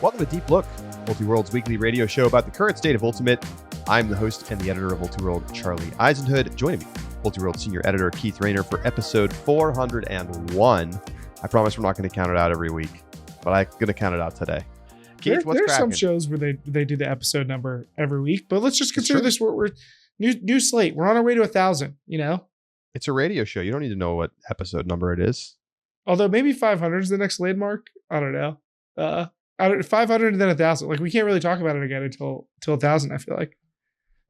Welcome to Deep Look, Multiworld's weekly radio show about the current state of Ultimate. I'm the host and the editor of Multiworld, Charlie Eisenhood. Joining me, Multiworld senior editor Keith Raynor for episode 401. I promise we're not going to count it out every week, but I'm going to count it out today. Keith, what's there's cracking? some shows where they do the episode number every week, but let's just consider this we're new slate. We're on our way to 1,000. You know, it's a radio show. You don't need to know what episode number it is. Although maybe 500 is the next landmark. I don't know. 500 and then 1,000. Like we can't really talk about it again until 1,000. I feel like.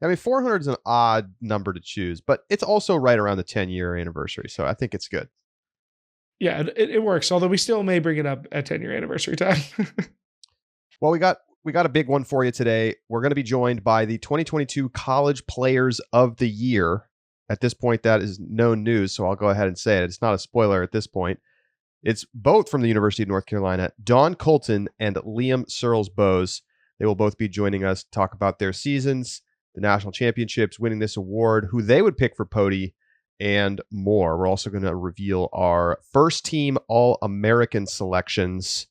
I mean, 400 is an odd number to choose, but it's also right around the 10-year anniversary, so I think it's good. Yeah, it works. Although we still may bring it up at 10-year anniversary time. Well, we got a big one for you today. We're going to be joined by the 2022 College Players of the Year. At this point, that is known news, so I'll go ahead and say it. It's not a spoiler at this point. It's both from the University of North Carolina, Don Culton and Liam Searles-Bohs. They will both be joining us to talk about their seasons, the national championships, winning this award, who they would pick for POTY, and more. We're also going to reveal our first team All-American selections.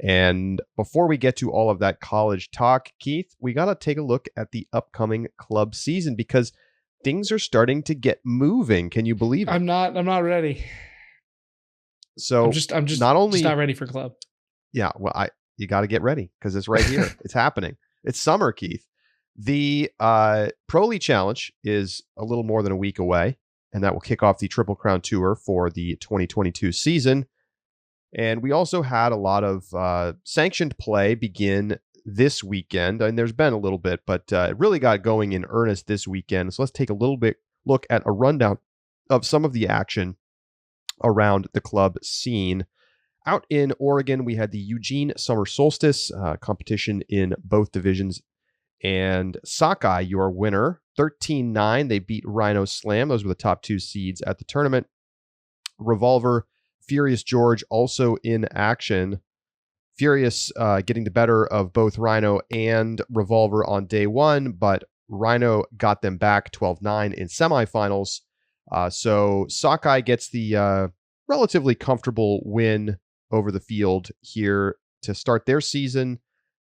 And before we get to all of that college talk, Keith, we got to take a look at the upcoming club season because things are starting to get moving. Can you believe it? I'm not ready. So I'm just not ready for club. Yeah, well, you got to get ready because it's right here. It's happening. It's summer, Keith. The Pro League Challenge is a little more than a week away, and that will kick off the Triple Crown Tour for the 2022 season. And we also had a lot of sanctioned play begin this weekend. And there's been a little bit, but it really got going in earnest this weekend. So let's take a little bit look at a rundown of some of the action around the club scene. Out in Oregon, we had the Eugene Summer Solstice competition in both divisions. And Sockeye, your winner, 13-9. They beat Rhino Slam. Those were the top two seeds at the tournament. Revolver, Furious George also in action. Furious getting the better of both Rhino and Revolver on day one, but Rhino got them back 12-9 in semifinals. So Sockeye gets the relatively comfortable win over the field here to start their season.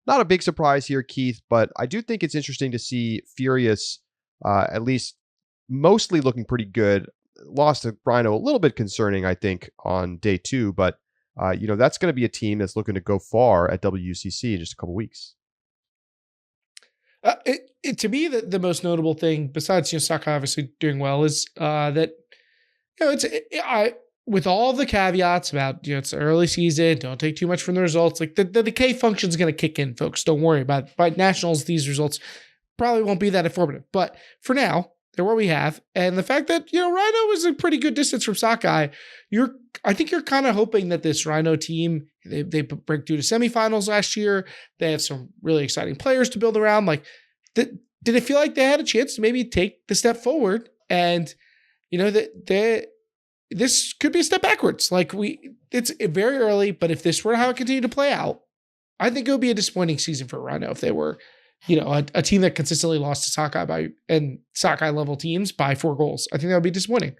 Not a big surprise here, Keith, but I do think it's interesting to see Furious at least mostly looking pretty good. Lost to Rhino a little bit concerning, I think, on day two, but that's going to be a team that's looking to go far at WCC in just a couple weeks. To me, the most notable thing, besides Sockeye obviously doing well, is that with all the caveats about it's early season, don't take too much from the results. Like the decay function is going to kick in, folks. Don't worry about it. By nationals, these results probably won't be that informative, but for now, they're what we have. And the fact that, Rhino is a pretty good distance from Sockeye, I think you're kind of hoping that this Rhino team, they break through to semifinals last year. They have some really exciting players to build around. Like, did it feel like they had a chance to maybe take the step forward? And, this could be a step backwards. Like it's very early, but if this were how it continued to play out, I think it would be a disappointing season for Rhino if they were a team that consistently lost to Sockeye Sockeye level teams by 4 goals. I think that would be disappointing.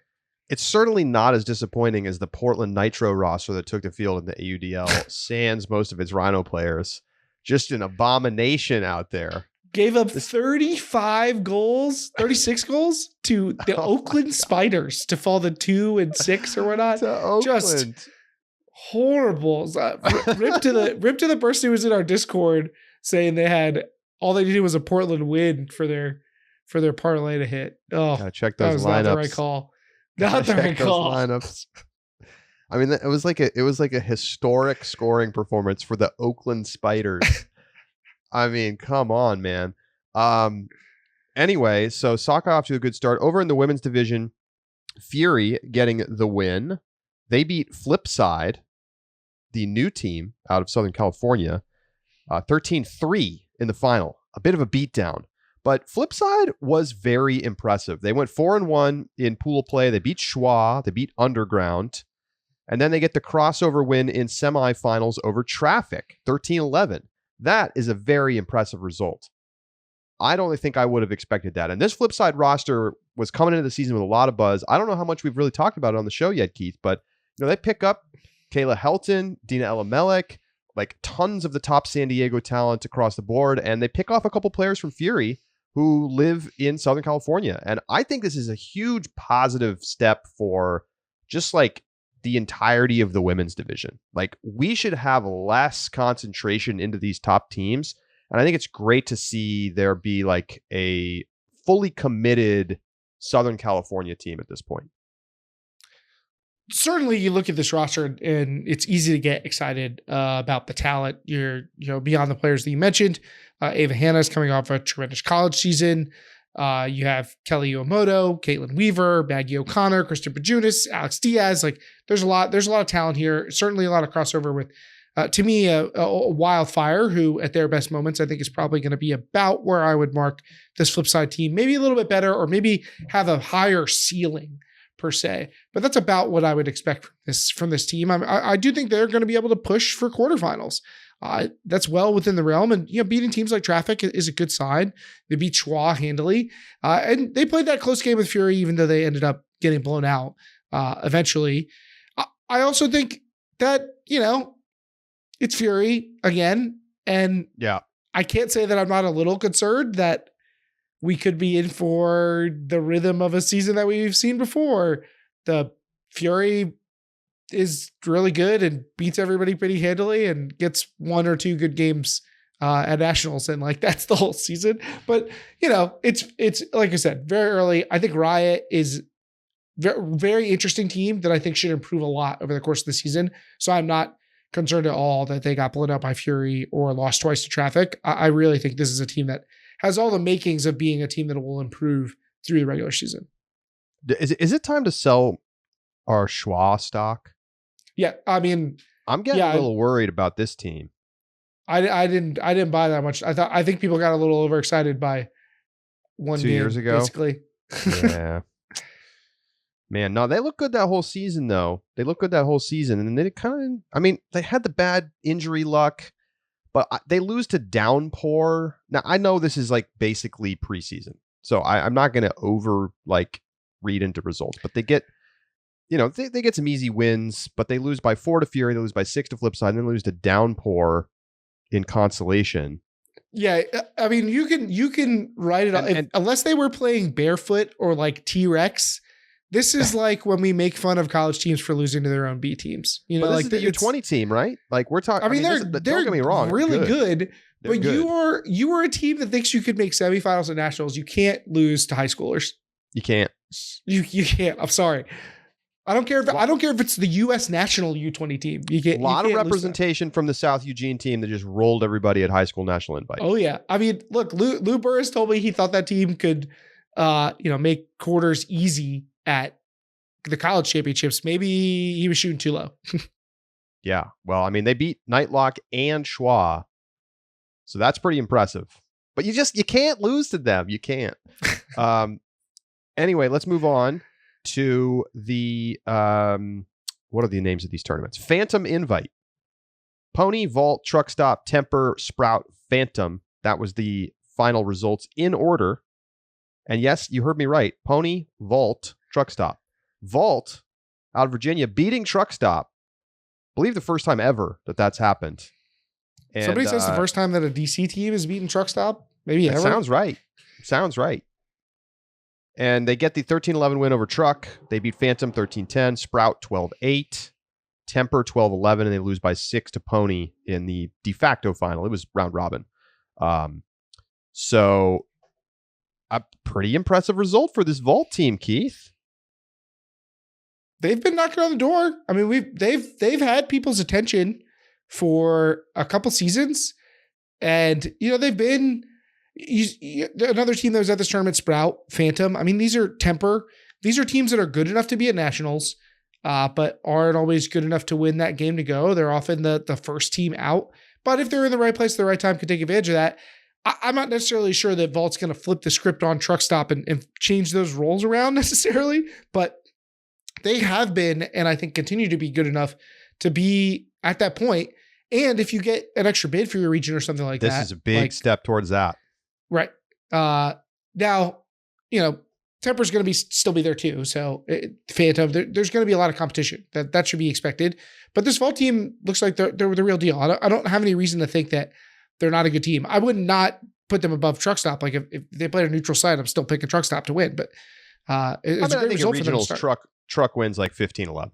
It's certainly not as disappointing as the Portland Nitro roster that took the field in the AUDL, sans most of its Rhino players. Just an abomination out there. Gave up 35 goals, 36 goals to the Oakland Spiders to fall to 2 and 6 or whatnot. Just horrible. Rip to the person who was in our Discord saying all they needed was a Portland win for their parlay to hit. Oh, gotta check those lineups. Not the right call. Not the right call. Lineups. I mean, it was like a historic scoring performance for the Oakland Spiders. I mean, come on, man. Anyway, so Sockeye off to a good start. Over in the women's division, Fury getting the win. They beat Flipside, the new team out of Southern California, 13-3 in the final. A bit of a beatdown. But Flipside was very impressive. They went 4-1 in pool play. They beat Schwa. They beat Underground. And then they get the crossover win in semifinals over Traffic, 13-11. That is a very impressive result. I don't think I would have expected that. And this Flipside roster was coming into the season with a lot of buzz. I don't know how much we've really talked about it on the show yet, Keith, but they pick up Kayla Helton, Dina Elamelek, like tons of the top San Diego talent across the board, and they pick off a couple players from Fury who live in Southern California. And I think this is a huge positive step for just like the entirety of the women's division. Like, we should have less concentration into these top teams. And I think it's great to see there be like a fully committed Southern California team at this point. Certainly, you look at this roster and it's easy to get excited about the talent. You're, beyond the players that you mentioned. Ava Hanna is coming off a tremendous college season. You have Kelly Uemoto, Caitlin Weaver, Maggie O'Connor, Kristen Pajunas, Alex Diaz. Like, there's a lot of talent here. Certainly a lot of crossover with, to me, a Wildfire, who at their best moments, I think is probably going to be about where I would mark this Flipside team. Maybe a little bit better, or maybe have a higher ceiling per se, but that's about what I would expect from this team. I do think they're going to be able to push for quarterfinals. That's well within the realm, and beating teams like Traffic is a good sign. They beat Schwa handily, and they played that close game with Fury, even though they ended up getting blown out eventually. I also think that it's Fury again, and I can't say that I'm not a little concerned that we could be in for the rhythm of a season that we've seen before. The Fury is really good and beats everybody pretty handily and gets one or two good games at nationals. And like, that's the whole season. But it's like I said, very early. I think Riot is very, very interesting team that I think should improve a lot over the course of the season. So I'm not concerned at all that they got blown out by Fury or lost twice to Traffic. I really think this is a team that has all the makings of being a team that will improve through the regular season. Is it time to sell our Schwa stock? Yeah, I mean, I'm getting a little worried about this team. I didn't buy that much. I think people got a little overexcited by 2 years ago, basically. Yeah. Man, no, they look good that whole season though. They look good that whole season, and they they had the bad injury luck. But they lose to Downpour. Now, I know this is like basically preseason, so I'm not going to read into results. But they get, they get some easy wins. But they lose by 4 to Fury, they lose by 6 to Flipside, and then lose to Downpour in consolation. Yeah, I mean, you can write it off unless they were playing Barefoot or like T-Rex. This is like when we make fun of college teams for losing to their own B teams. But this is the U20 team, right? Like, we're talking. I mean, they're don't get me wrong, really good. But good. you are a team that thinks you could make semifinals at nationals. You can't lose to high schoolers. You can't. You can't. I'm sorry. I don't care if it's the U.S. national U20 team. You can't. A lot of representation from the South Eugene team that just rolled everybody at high school national invite. Oh yeah. I mean, look, Lou Burris told me he thought that team could, make quarters easy at the college championships. Maybe he was shooting too low. Yeah. Well, I mean, they beat Nightlock and Schwa, so that's pretty impressive. But you can't lose to them. You can't. Anyway, let's move on to the what are the names of these tournaments? Phantom Invite. Pony, Vault, Truck Stop, Temper, Sprout, Phantom. That was the final results in order. And yes, you heard me right. Pony, Vault, Truck Stop. Vault out of Virginia beating Truck Stop. I believe the first time ever that's happened. And, somebody says the first time that a DC team is beating Truck Stop? Maybe ever? Sounds right. And they get the 13-11 win over Truck. They beat Phantom 13-10, Sprout 12-8, Temper 12-11, and they lose by 6 to Pony in the de facto final. It was round robin. So a pretty impressive result for this Vault team, Keith. They've been knocking on the door. I mean, they've had people's attention for a couple seasons, and they've been another team that was at this tournament. Sprout, Phantom. I mean, these are Temper. These are teams that are good enough to be at nationals, but aren't always good enough to win that game to go. They're often the first team out, but if they're in the right place at the right time, could take advantage of that. I'm not necessarily sure that Vault's going to flip the script on Truck Stop and change those roles around necessarily, but they have been, and I think continue to be good enough to be at that point. And if you get an extra bid for your region or something like that. This is a big step towards that. Right. Now, Temper's going to still be there too. So Phantom, there's going to be a lot of competition. That should be expected. But this Vault team looks like they're the real deal. I don't have any reason to think that they're not a good team. I would not put them above Truck Stop. Like if they played a neutral side, I'm still picking Truck Stop to win. But it's a great result for them to start. Truck wins like 15-11.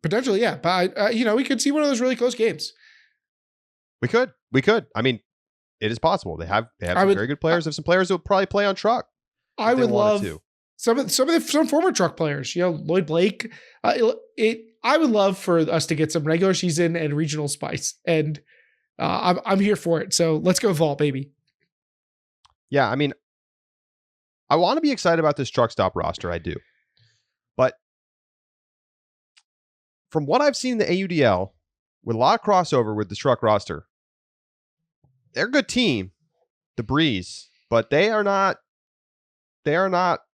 Potentially, yeah. But we could see one of those really close games. We could. I mean, it is possible. They have some very good players. They have some players who will probably play on Truck. I would love some former Truck players. Lloyd Blake. I would love for us to get some regular season and regional spice, and I'm here for it. So let's go Vault, baby. Yeah, I mean, I want to be excited about this Truck Stop roster. I do, but from what I've seen in the AUDL, with a lot of crossover with the Truck roster, they're a good team, the Breeze, but they are not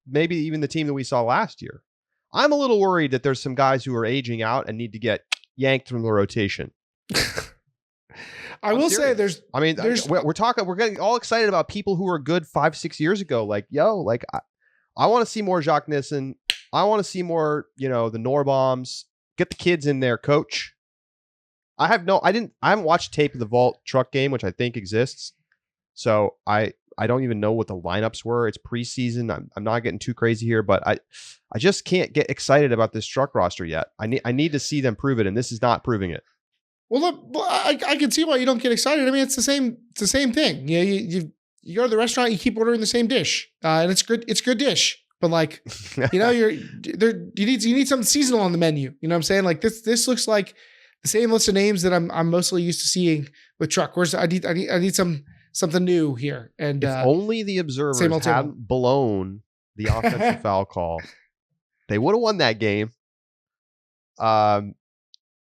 maybe even the team that we saw last year. I'm a little worried that there's some guys who are aging out and need to get yanked from the rotation. I will say we're getting all excited about people who were good 5-6 years ago. Like, I want to see more Jacques Nissen. I want to see more, the Norbombs. Get the kids in there, coach. I haven't watched tape of the Vault Truck game, which I think exists. So I don't even know what the lineups were. It's preseason. I'm not getting too crazy here, but I just can't get excited about this Truck roster yet. I need to see them prove it, and this is not proving it. Well, look, I can see why you don't get excited. I mean, it's the same thing. You go to the restaurant, you keep ordering the same dish, and it's good. It's a good dish, but like, you need something seasonal on the menu. You know what I'm saying? Like this looks like the same list of names that I'm mostly used to seeing with Truck. Whereas I need something new here. And if only the observers hadn't blown the offensive foul call, they would have won that game.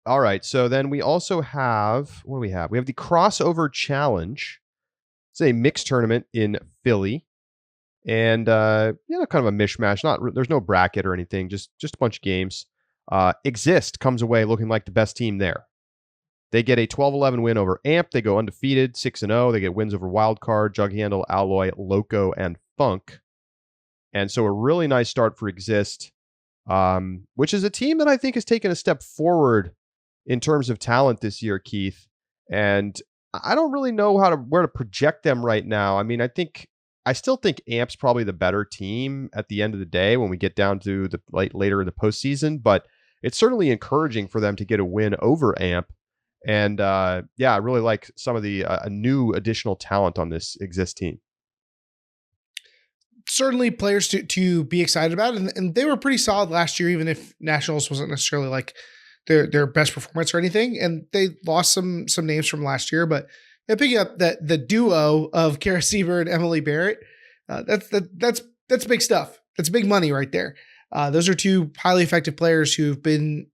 All right. So then we also have, what do we have? We have the Crossover Challenge. It's a mixed tournament in Philly. And, kind of a mishmash. There's no bracket or anything, just a bunch of games. Exist comes away looking like the best team there. They get a 12-11 win over AMP. They go undefeated, 6-0. They get wins over Wildcard, Jug Handle, Alloy, Loco, and Funk. And so a really nice start for Exist, which is a team that I think has taken a step forward in terms of talent this year, Keith. And I don't really know where to project them right now. I mean, I still think AMP's probably the better team at the end of the day when we get down to the later in the postseason, but it's certainly encouraging for them to get a win over AMP. And I really like some of the new additional talent on this Exist team. Certainly players to be excited about. And they were pretty solid last year, even if Nationals wasn't necessarily like their best performance or anything. And they lost some names from last year, but picking up the duo of Kara Sieber and Emily Barrett, that's big stuff. That's big money right there. Those are two highly effective players who've been,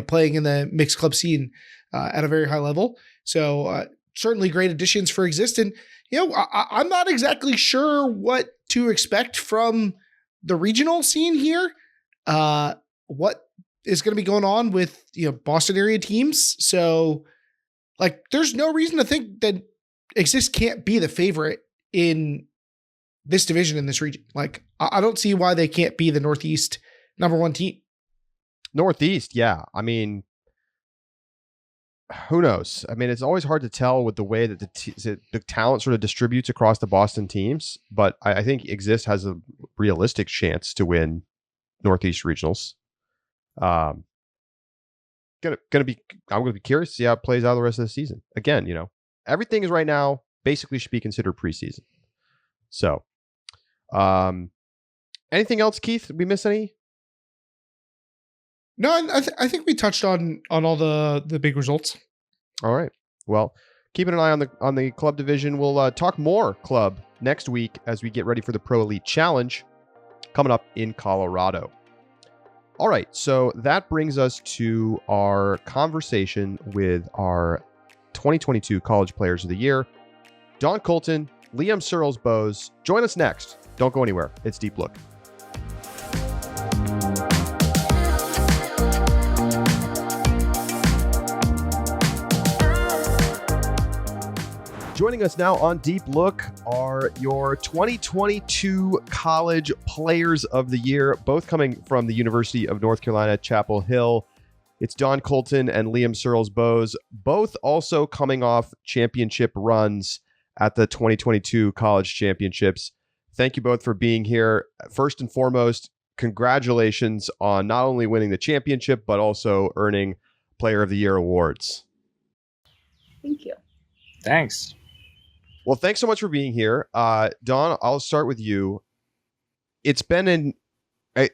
playing in the mixed club scene at a very high level. So certainly great additions for Exist. And, I'm not exactly sure what to expect from the regional scene here. What is going to be going on with, Boston area teams. So like, there's no reason to think that Exist can't be the favorite in this division in this region. Like, I don't see why they can't be the Northeast #1 team. Northeast, yeah. I mean, who knows? I mean, it's always hard to tell with the way that the talent sort of distributes across the Boston teams, but I think Exist has a realistic chance to win Northeast regionals. I'm gonna be curious to see how it plays out the rest of the season. Again, everything is right now basically should be considered preseason. So, anything else, Keith? Did we miss any? No, I think we touched on all the big results. All right. Well, keeping an eye on the club division. We'll talk more club next week as we get ready for the Pro Elite Challenge coming up in Colorado. All right. So that brings us to our conversation with our 2022 College Players of the Year, Don Culton, Liam Searles-Bohs. Join us next. Don't go anywhere. It's Deep Look. Joining us now on Deep Look are your 2022 College Players of the Year, both coming from the University of North Carolina, Chapel Hill. It's Don Culton and Liam Searles-Bohs, both also coming off championship runs at the 2022 College Championships. Thank you both for being here. First and foremost, congratulations on not only winning the championship, but also earning Player of the Year awards. Thank you. Thanks. Well, thanks so much for being here. Dawn, I'll start with you. It's been a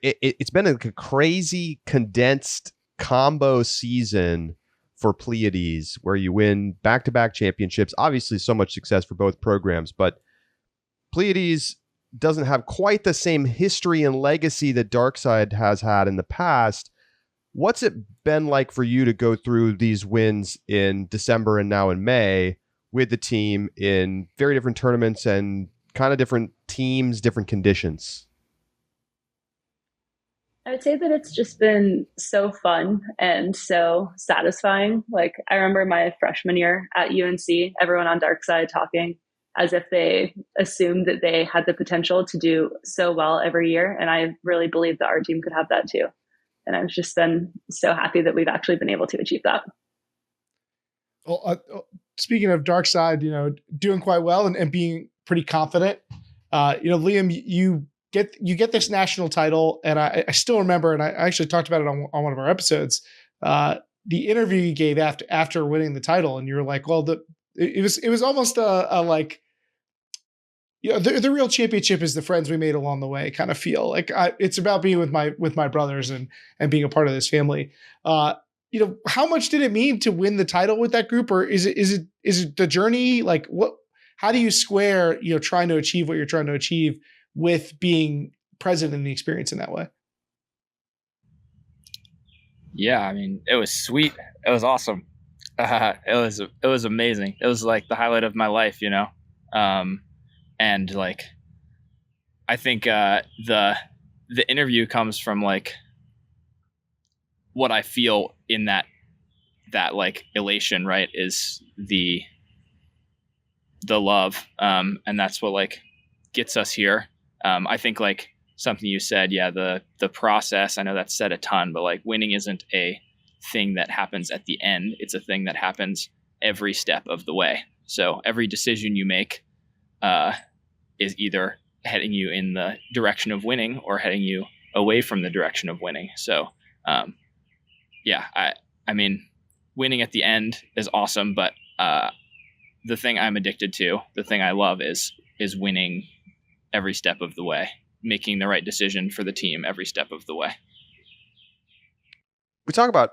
crazy condensed combo season for Pleiades, where you win back-to-back championships. Obviously, so much success for both programs, but Pleiades doesn't have quite the same history and legacy that Darkside has had in the past. What's it been like for you to go through these wins in December and now in May with the team in very different tournaments and kind of different teams, different conditions? I would say that it's just been so fun and so satisfying. Like, I remember my freshman year at UNC, everyone on Darkside talking as if they assumed that they had the potential to do so well every year. And I really believe that our team could have that too. And I've just been so happy that we've actually been able to achieve that. Well, speaking of Darkside, doing quite well and being pretty confident. Liam, you get this national title, and I still remember, and I actually talked about it on one of our episodes. The interview you gave after winning the title, and you were like, "Well, it was almost a like, the real championship is the friends we made along the way kind of feel. Like it's about being with my brothers and being a part of this family." How much did it mean to win the title with that group, or is it the journey? Like, how do you square, trying to achieve what you're trying to achieve with being present in the experience in that way? Yeah, I mean, it was sweet. It was awesome. It was amazing. It was like the highlight of my life, and like, I think the interview comes from like what I feel in that like elation, right, is the love, and that's what like gets us here. I think like something you said, the process, I know that's said a ton, but like winning isn't a thing that happens at the end. It's a thing that happens every step of the way. So every decision you make is either heading you in the direction of winning or heading you away from the direction of winning. So I mean, winning at the end is awesome, but the thing I'm addicted to, the thing I love is winning every step of the way, making the right decision for the team every step of the way. We talk about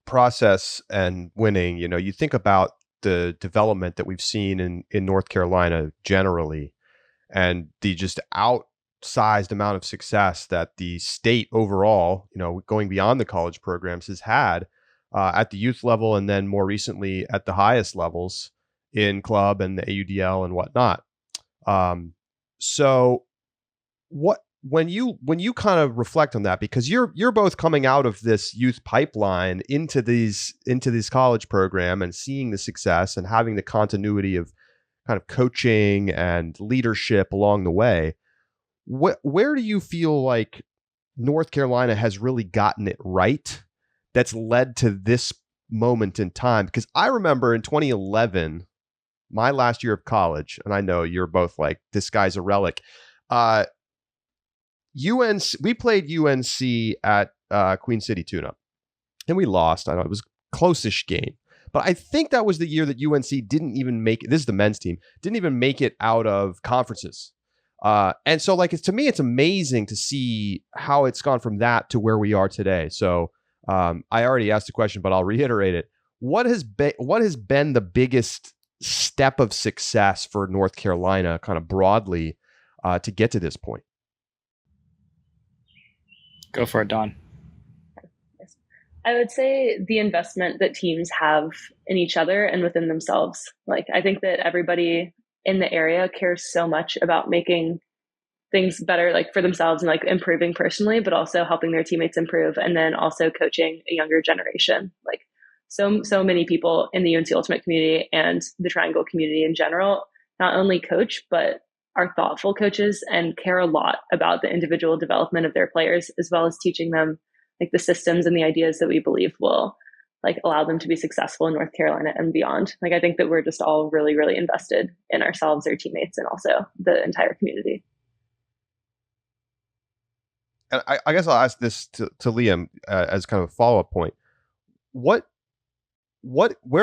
process and winning. You think about the development that we've seen in North Carolina generally, and the just outsized amount of success that the state overall, going beyond the college programs, has had at the youth level, and then more recently at the highest levels in club and the AUDL and whatnot. So when you kind of reflect on that, because you're both coming out of this youth pipeline into these college program and seeing the success and having the continuity of kind of coaching and leadership along the way, where do you feel like North Carolina has really gotten it right that's led to this moment in time? Because I remember in 2011, my last year of college, and I know you're both like, this guy's a relic. We played UNC at Queen City Tune-Up, and we lost. I know it was a close-ish game, but I think that was the year that UNC didn't even make it. This is the men's team, didn't even make it out of conferences. And so like, to me, it's amazing to see how it's gone from that to where we are today. So I already asked the question, but I'll reiterate it. What has been the biggest step of success for North Carolina kind of broadly to get to this point? Go for it, Don. I would say the investment that teams have in each other and within themselves. Like, I think that everybody in the area cares so much about making things better, like for themselves and like improving personally, but also helping their teammates improve, and then also coaching a younger generation. Like, so many people in the UNC Ultimate community and the Triangle community in general, not only coach, but are thoughtful coaches and care a lot about the individual development of their players, as well as teaching them like the systems and the ideas that we believe will like allow them to be successful in North Carolina and beyond. Like, I think that we're just all really, really invested in ourselves, our teammates, and also the entire community. And I guess I'll ask this to Liam as kind of a follow-up point. Where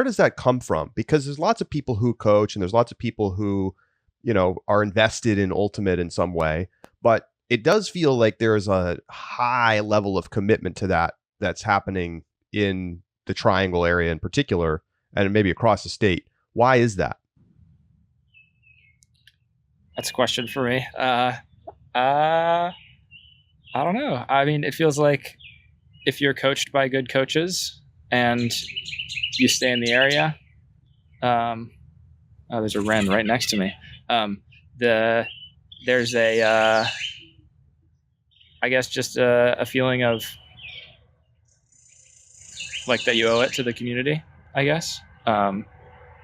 does that come from? Because there's lots of people who coach and there's lots of people who, you know, are invested in Ultimate in some way, but it does feel like there's a high level of commitment to that's happening in the Triangle area in particular, and maybe across the state. Why is that? That's a question for me. I don't know. I mean, it feels like if you're coached by good coaches and you stay in the area, there's a wren right next to me. There's a, I guess just a feeling of like that you owe it to the community, I guess. You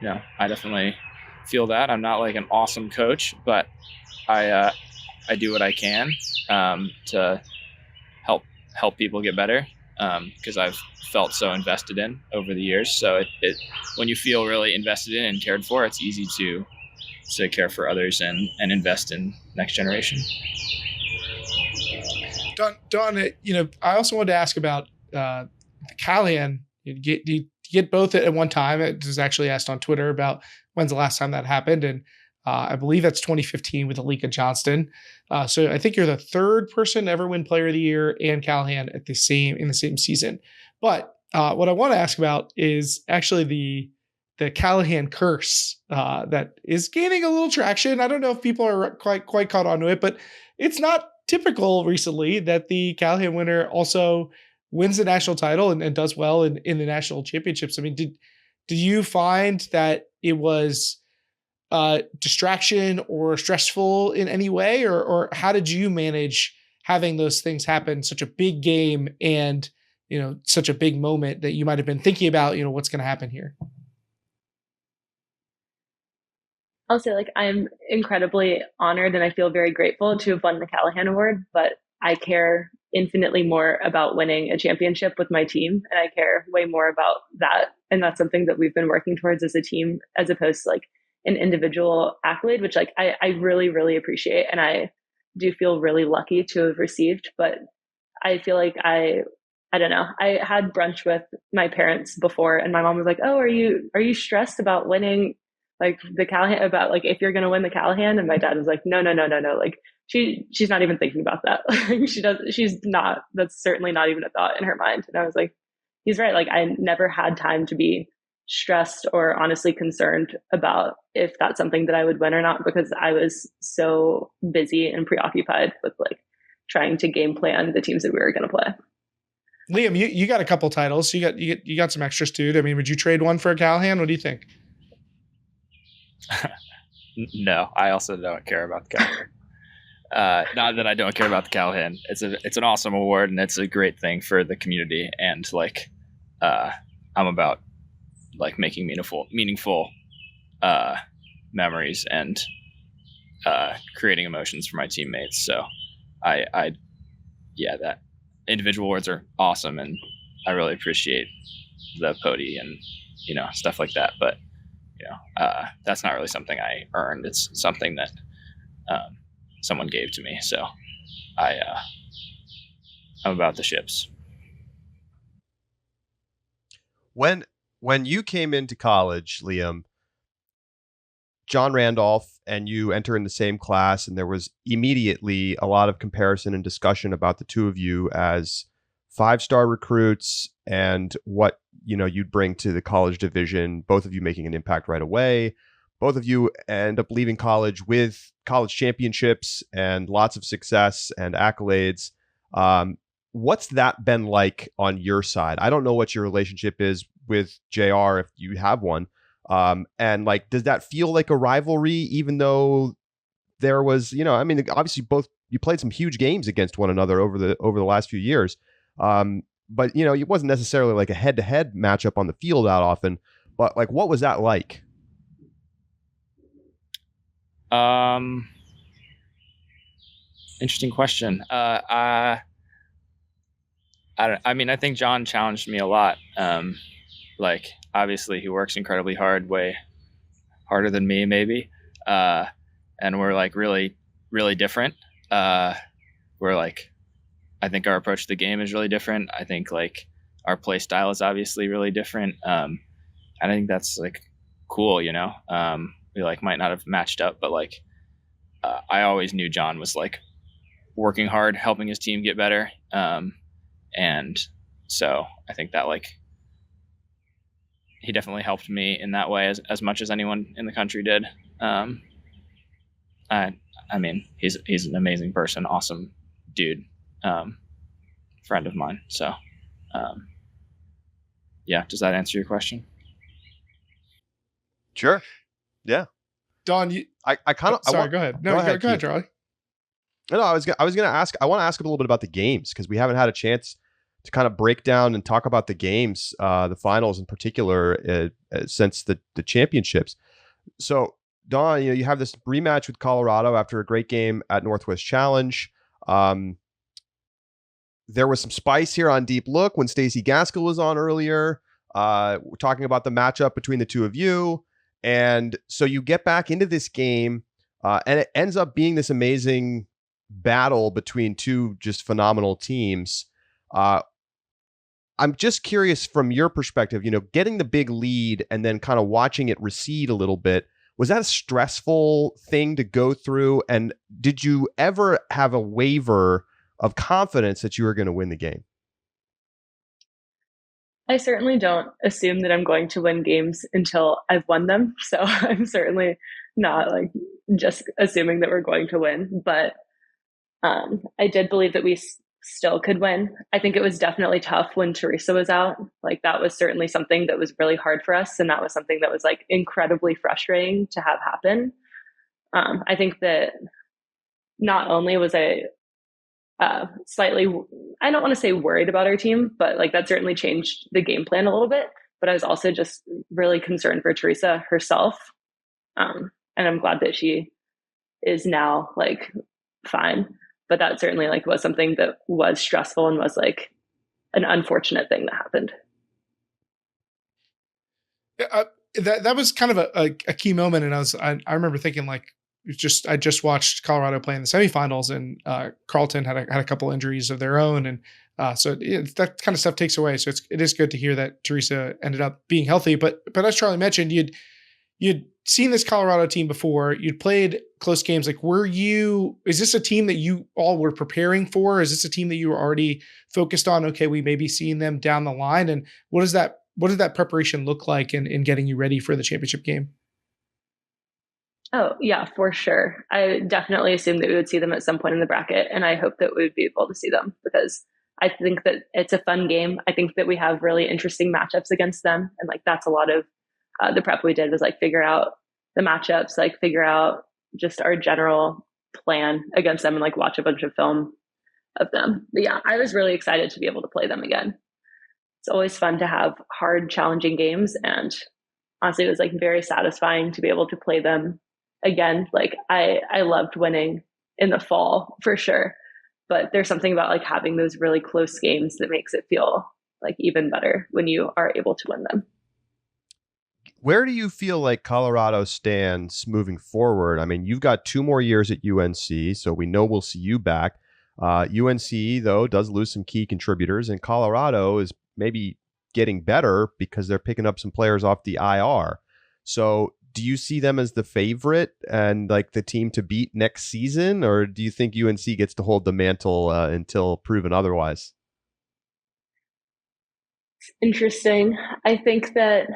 know, I definitely feel that. I'm not like an awesome coach, but I do what I can to help people get better, because I've felt so invested in over the years. So it when you feel really invested in and cared for, it's easy to care for others and invest in next generation. Don, you know, I also wanted to ask about the Callahan. You get both at one time. It was actually asked on Twitter about when's the last time that happened, and I believe that's 2015 with Alika Johnston. So I think you're the third person to ever win Player of the Year and Callahan in the same season. But what I want to ask about is actually the Callahan curse that is gaining a little traction. I don't know if people are quite caught on to it, but it's not typical recently that the Callahan winner also wins the national title and does well in the national championships. I mean, did you find that it was distraction or stressful in any way, or how did you manage having those things happen, such a big game and, you know, such a big moment that you might've been thinking about, you know, what's going to happen here? I'll say, like, I'm incredibly honored and I feel very grateful to have won the Callahan Award, but I care infinitely more about winning a championship with my team. And I care way more about that. And that's something that we've been working towards as a team, as opposed to like an individual accolade, which like I really, really appreciate. And I do feel really lucky to have received, but I feel like I don't know. I had brunch with my parents before and my mom was like, "Oh, are you stressed about winning like the Callahan, about like if you're going to win the Callahan?" And my dad was like, no. Like she's not even thinking about that. She's not, that's certainly not even a thought in her mind. And I was like, he's right. Like, I never had time to be stressed or honestly concerned about if that's something that I would win or not, because I was so busy and preoccupied with like trying to game plan the teams that we were going to play. Liam, you got a couple titles. So you got some extras, dude. I mean, would you trade one for a Callahan? What do you think? No, I also don't care about the Callahan. Not that I don't care about the Callahan. It's an awesome award and it's a great thing for the community. And like, I'm about like making meaningful memories and creating emotions for my teammates. So that individual awards are awesome and I really appreciate the POTY and, you know, stuff like that. But, you know, that's not really something I earned. It's something that someone gave to me. So I'm about the ships. When you came into college, Liam, John Randolph and you enter in the same class, and there was immediately a lot of comparison and discussion about the two of you as 5-star recruits and what, you know, you'd bring to the college division, both of you making an impact right away. Both of you end up leaving college with college championships and lots of success and accolades. What's that been like on your side? I don't know what your relationship is with JR, if you have one. And like, does that feel like a rivalry, even though there was, you know, I mean, obviously both you played some huge games against one another over the last few years. but it wasn't necessarily like a head-to-head matchup on the field that often. But like, what was that like? Interesting question. I think John challenged me a lot. Like, obviously he works incredibly hard, way harder than me, maybe. And we're like really, really different. We're like, I think our approach to the game is really different. I think like our play style is obviously really different. And I think that's like cool, we like might not have matched up, but like, I always knew John was like working hard, helping his team get better. And so I think that like he definitely helped me in that way as much as anyone in the country did. I mean, he's an amazing person, awesome dude, friend of mine. So, yeah, does that answer your question? Sure. Yeah. Don, I kind of sorry. Go ahead. No, go ahead, Charlie. No, I was gonna ask. I want to ask a little bit about the games because we haven't had a chance to kind of break down and talk about the games, the finals in particular, since the championships. So, Don, you have this rematch with Colorado after a great game at Northwest Challenge. There was some spice here on Deep Look when Stacey Gaskell was on earlier. We're talking about the matchup between the two of you. And so you get back into this game, and it ends up being this amazing battle between two just phenomenal teams. I'm just curious from your perspective, getting the big lead and then kind of watching it recede a little bit. Was that a stressful thing to go through? And did you ever have a waver of confidence that you were going to win the game? I certainly don't assume that I'm going to win games until I've won them. So I'm certainly not like just assuming that we're going to win. But I did believe that we still could win. I think it was definitely tough when Teresa was out. Like that was certainly something that was really hard for us. And that was something that was like incredibly frustrating to have happen. I think that not only was I slightly, I don't want to say worried about our team, but like that certainly changed the game plan a little bit. But I was also just really concerned for Teresa herself. And I'm glad that she is now like fine. But that certainly like was something that was stressful and was like an unfortunate thing that happened. That was kind of a key moment. And I remember thinking like, I just watched Colorado play in the semifinals, and Culton had a couple injuries of their own, and so that kind of stuff takes away. So it is good to hear that Teresa ended up being healthy. But as Charlie mentioned, you'd seen this Colorado team before. You'd played close games. Like, is this a team that you all were preparing for? Is this a team that you were already focused on? Okay, we may be seeing them down the line. And what did that preparation look like in getting you ready for the championship game? Oh, yeah, for sure. I definitely assumed that we would see them at some point in the bracket, and I hope that we would be able to see them because I think that it's a fun game. I think that we have really interesting matchups against them, and like that's a lot of the prep we did was like figure out the matchups, like figure out just our general plan against them and like watch a bunch of film of them. But yeah, I was really excited to be able to play them again. It's always fun to have hard, challenging games, and honestly, it was like very satisfying to be able to play them again. Like I loved winning in the fall for sure, but there's something about like having those really close games that makes it feel like even better when you are able to win them. Where do you feel like Colorado stands moving forward? I mean, you've got 2 more years at UNC, so we know we'll see you back. UNC, though, does lose some key contributors, and Colorado is maybe getting better because they're picking up some players off the IR. So do you see them as the favorite and like the team to beat next season, or do you think UNC gets to hold the mantle until proven otherwise? Interesting. I think that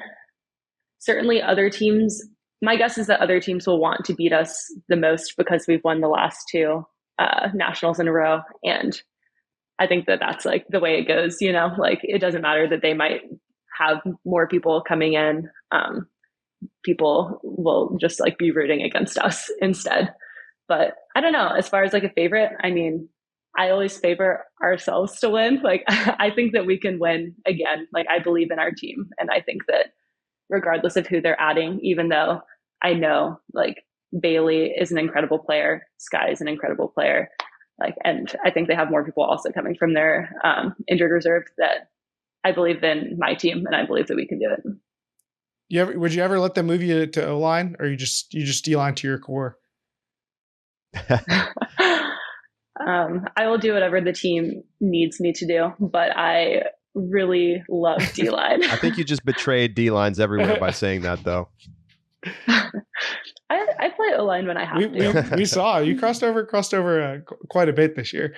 certainly other teams, my guess is that other teams will want to beat us the most because we've won the last 2 nationals in a row. And I think that that's like the way it goes, like it doesn't matter that they might have more people coming in. People will just like be rooting against us instead. But I don't know, as far as like a favorite, I mean, I always favor ourselves to win. Like, I think that we can win again. Like, I believe in our team. And I think that regardless of who they're adding, even though I know like Bailey is an incredible player, Sky is an incredible player. Like, and I think they have more people also coming from their injured reserve, that I believe in my team and I believe that we can do it. Would you ever let them move you to O-line, or you just D-line to your core? I will do whatever the team needs me to do, but I really love D-line. I think you just betrayed D-lines everywhere by saying that, though. I play O-line when I have to. We saw you crossed over quite a bit this year.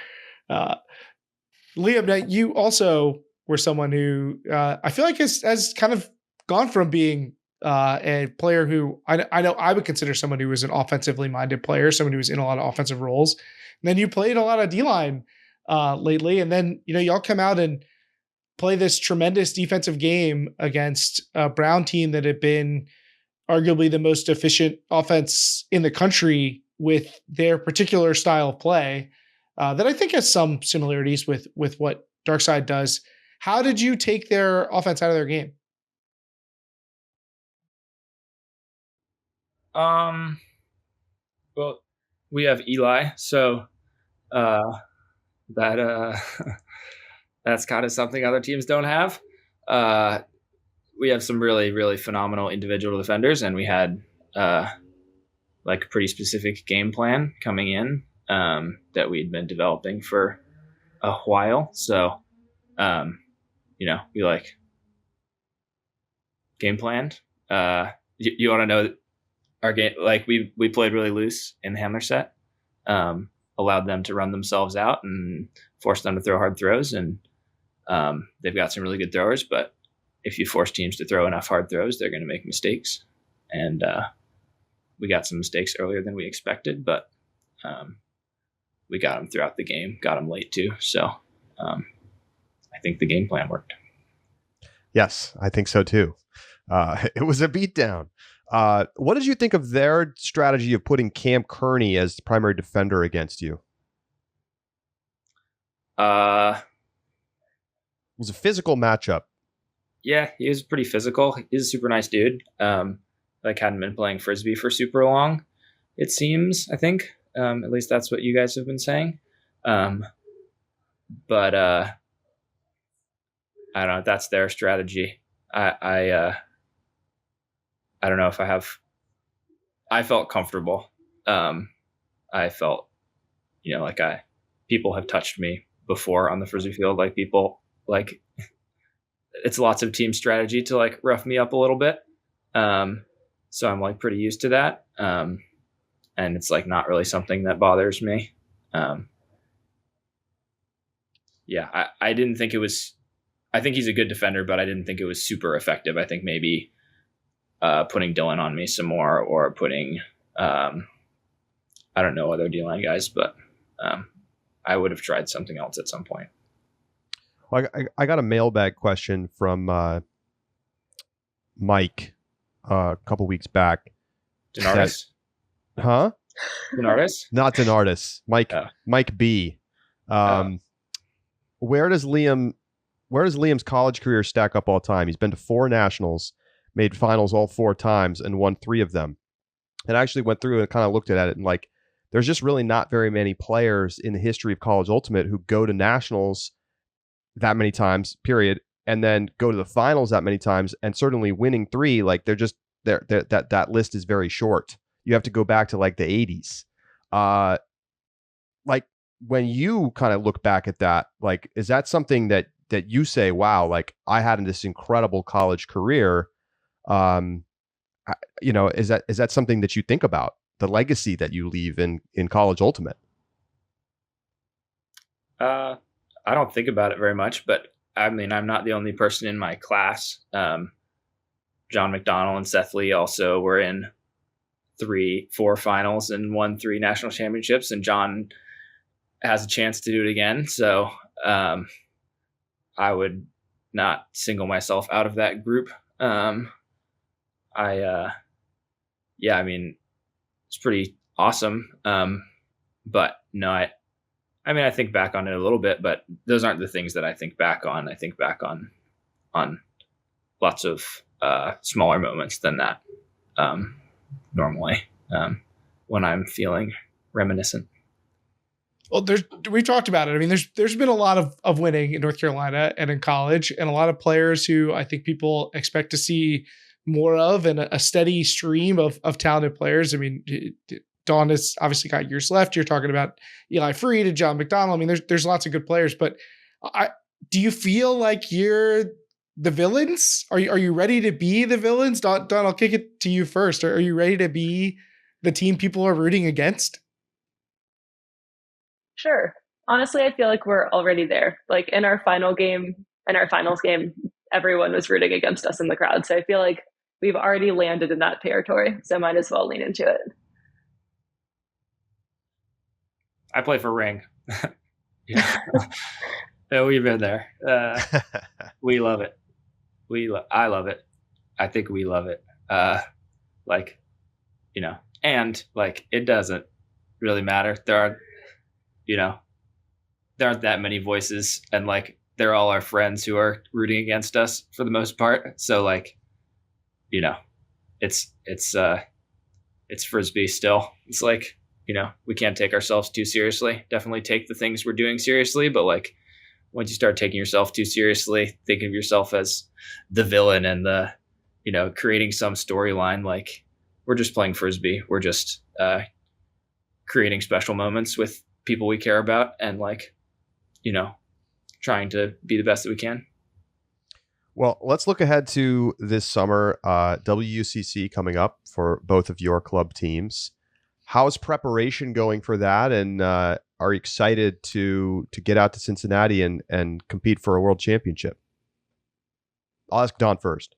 Liam, now you also were someone who I feel like has kind of gone from being a player who I know I would consider someone who was an offensively minded player, someone who was in a lot of offensive roles. And then you played a lot of D-line lately, and then y'all come out and play this tremendous defensive game against a Brown team that had been arguably the most efficient offense in the country with their particular style of play that I think has some similarities with what Darkside does. How did you take their offense out of their game? Well, we have Eli, so that that's kind of something other teams don't have. We have some really, really phenomenal individual defenders, and we had like a pretty specific game plan coming in that we'd been developing for a while. So, we like game planned. You want to know our game? Like we played really loose in the handler set, allowed them to run themselves out and forced them to throw hard throws. And they've got some really good throwers, but if you force teams to throw enough hard throws, they're going to make mistakes. And we got some mistakes earlier than we expected, but we got them throughout the game, got them late too. So I think the game plan worked. Yes, I think so too. It was a beatdown. What did you think of their strategy of putting Cam Kearney as the primary defender against you? It was a physical matchup. Yeah, he was pretty physical. He's a super nice dude. Like hadn't been playing Frisbee for super long, it seems, I think. At least that's what you guys have been saying. But I don't know. That's their strategy. I don't know if I felt comfortable. I felt, like people have touched me before on the Frisbee field. Like people, like it's lots of team strategy to like rough me up a little bit. So I'm like pretty used to that. And it's like not really something that bothers me. Yeah, I didn't think it was, I think he's a good defender, but I didn't think it was super effective. I think maybe putting Dylan on me some more, or putting, I don't know, other D-line guys, but I would have tried something else at some point. Well, I got a mailbag question from Mike a couple weeks back. Denardis? Huh? Denardis? Not Denardis. Mike B. Where does Liam's college career stack up all time? He's been to 4 nationals, made finals all 4 times, and won 3 of them. And I actually went through and kind of looked at it, and like, there's just really not very many players in the history of college ultimate who go to nationals that many times, period, and then go to the finals that many times, and certainly winning 3. Like that list is very short. You have to go back to like the 80s. Like when you kind of look back at that, like, is that something that you say, wow, like I had this incredible college career? Is that something that you think about, the legacy that you leave in college ultimate? I don't think about it very much, but I mean, I'm not the only person in my class. John McDonnell and Seth Lee also were in 4 finals and won 3 national championships, and John has a chance to do it again. So I would not single myself out of that group. I mean, it's pretty awesome. But no, I mean, I think back on it a little bit, but those aren't the things that I think back on. I think back on lots of smaller moments than that normally when I'm feeling reminiscent. Well, we talked about it. I mean, there's been a lot of winning in North Carolina and in college, and a lot of players who I think people expect to see more of, and a steady stream of talented players. I mean, Dawn has obviously got years left. You're talking about Eli Freed and John McDonald. I mean, there's lots of good players, but do you feel like you're the villains? Are you ready to be the villains? Dawn, I'll kick it to you first. Are you ready to be the team people are rooting against? Sure. Honestly, I feel like we're already there. Like in our finals game, everyone was rooting against us in the crowd. So I feel like we've already landed in that territory. So might as well lean into it. I play for Ring. Yeah. No, we've been there. We love it. I love it. I think we love it. Like, you know, and like, it doesn't really matter. There aren't that many voices, and like, they're all our friends who are rooting against us for the most part. So like, you know, it's Frisbee still. It's like, you know, we can't take ourselves too seriously. Definitely take the things we're doing seriously, but like, once you start taking yourself too seriously, think of yourself as the villain and the, you know, creating some storyline, like, we're just playing Frisbee. We're just creating special moments with people we care about, and like, you know, trying to be the best that we can. Well, let's look ahead to this summer, WUCC coming up for both of your club teams. How's preparation going for that? And are you excited to get out to Cincinnati and compete for a world championship? I'll ask Dawn first.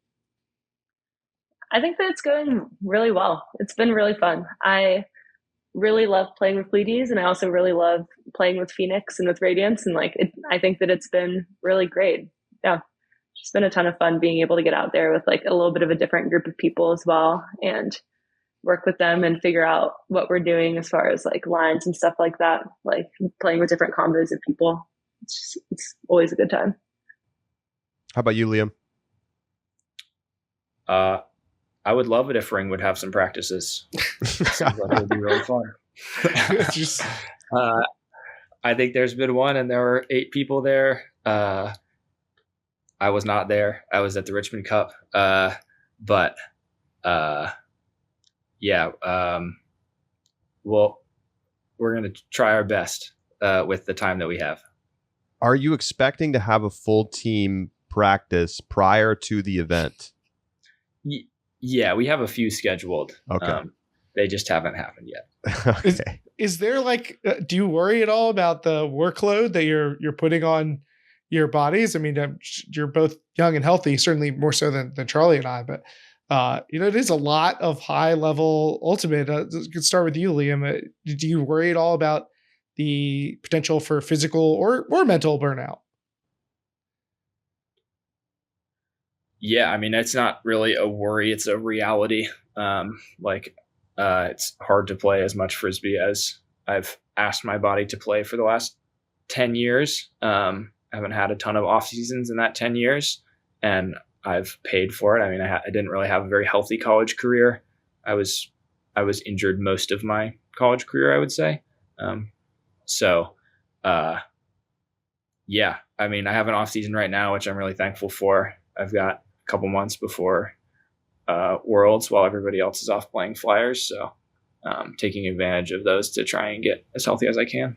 I think that it's going really well. It's been really fun. I really love playing with Pleiades, and I also really love playing with Phoenix and with Radiance. And like, I think that it's been really great. Yeah. It's been a ton of fun being able to get out there with like a little bit of a different group of people as well, and work with them and figure out what we're doing as far as like lines and stuff like that, like playing with different combos of people. It's always a good time. How about you, Liam? I would love it if Ring would have some practices. Seems like it would be really fun. I think there's been one, and there were 8 people there. I was not there. I was at the Richmond Cup. But yeah, well, we're going to try our best with the time that we have. Are you expecting to have a full team practice prior to the event? Yeah, we have a few scheduled. Okay. They just haven't happened yet. Okay. Is there like, do you worry at all about the workload that you're putting on your bodies? I mean, you're both young and healthy, certainly more so than Charlie and I, but you know, it is a lot of high level ultimate. Let's start with you, Liam. Do you worry at all about the potential for physical or mental burnout? Yeah, I mean, it's not really a worry. It's a reality. It's hard to play as much Frisbee as I've asked my body to play for the last 10 years. I haven't had a ton of off seasons in that 10 years, and I've paid for it. I mean, I didn't really have a very healthy college career. I was injured most of my college career, I would say. Yeah, I mean, I have an off season right now, which I'm really thankful for. I've got a couple months before Worlds while everybody else is off playing Flyers. So taking advantage of those to try and get as healthy as I can.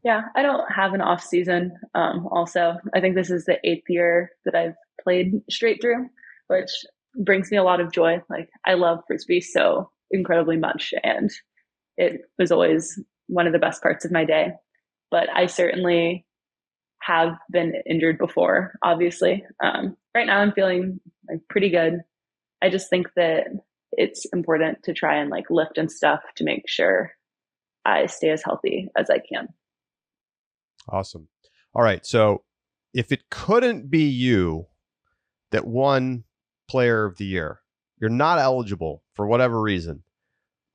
Yeah, I don't have an off season. Also, I think this is the 8th year that I've played straight through, which brings me a lot of joy. Like, I love Frisbee so incredibly much, and it was always one of the best parts of my day. But I certainly have been injured before, obviously. Right now I'm feeling like pretty good. I just think that it's important to try and like lift and stuff to make sure I stay as healthy as I can. Awesome. All right. So if it couldn't be you that won Player of the Year, you're not eligible for whatever reason,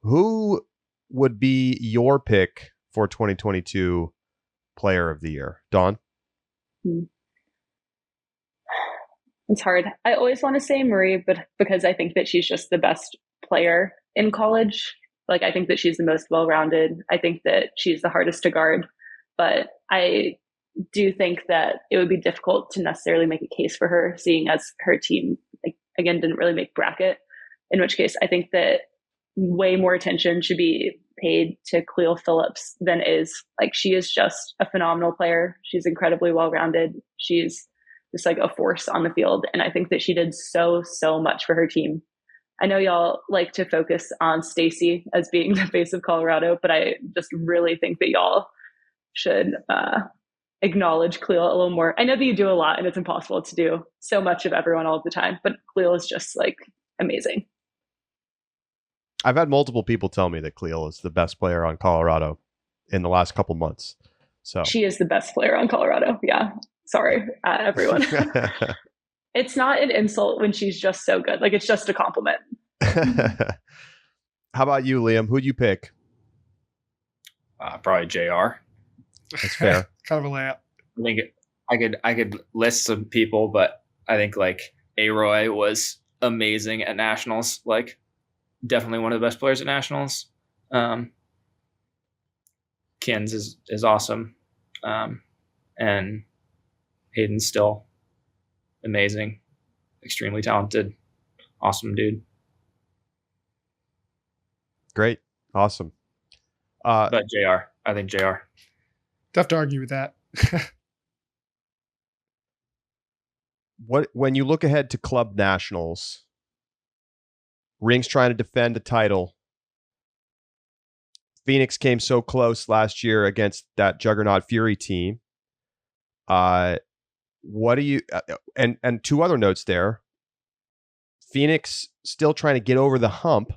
who would be your pick for 2022 Player of the Year? Dawn? It's hard. I always want to say Marie, but because I think that she's just the best player in college. Like, I think that she's the most well-rounded. I think that she's the hardest to guard. But I do think that it would be difficult to necessarily make a case for her, seeing as her team, like, again, didn't really make bracket. In which case, I think that way more attention should be paid to Cleo Phillips than is. Like, she is just a phenomenal player. She's incredibly well-rounded. She's just like a force on the field. And I think that she did so much for her team. I know y'all like to focus on Stacy as being the face of Colorado, but I just really think that y'all should acknowledge Cleo a little more. I know that you do a lot and it's impossible to do so much of everyone all the time, but Cleo is just like amazing. I've had multiple people tell me that Cleo is the best player on Colorado in the last couple months. So she is the best player on Colorado. Yeah. Sorry, everyone. It's not an insult when she's just so good. Like, it's just a compliment. How about you, Liam? Who'd you pick? Probably JR. That's fair. Kind of a layup. I think I could list some people, but I think like A-Roy was amazing at nationals. Like, definitely one of the best players at nationals. Kins is awesome. And Hayden's still amazing, extremely talented, awesome dude. Great. Awesome. But JR, I think JR. Tough to argue with that. When you look ahead to club nationals, Ring's trying to defend the title. Phoenix came so close last year against that Juggernaut Fury team. What do you and two other notes there? Phoenix still trying to get over the hump,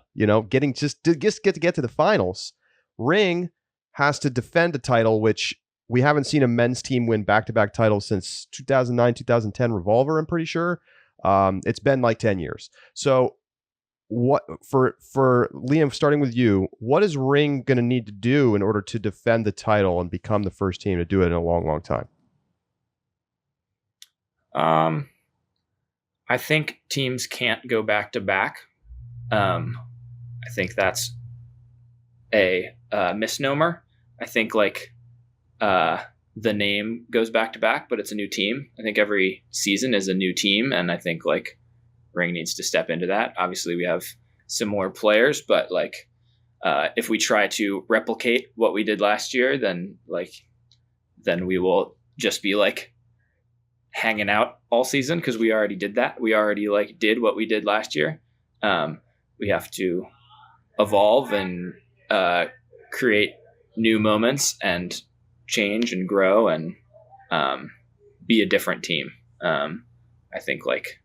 getting just to get to the finals. Ring has to defend the title, which we haven't seen a men's team win back-to-back titles since 2009, 2010 Revolver, I'm pretty sure. It's been like 10 years. So what for Liam, starting with you, what is Ring going to need to do in order to defend the title and become the first team to do it in a long, long time? I think teams can't go back to back. I think that's a misnomer. I think like the name goes back to back, but it's a new team. I think every season is a new team, and I think like Ring needs to step into that. Obviously, we have similar players, but like if we try to replicate what we did last year, then we will just be like hanging out all season because we already did that. We already like did what we did last year. We have to evolve and create new moments and change and grow and be a different team. I think like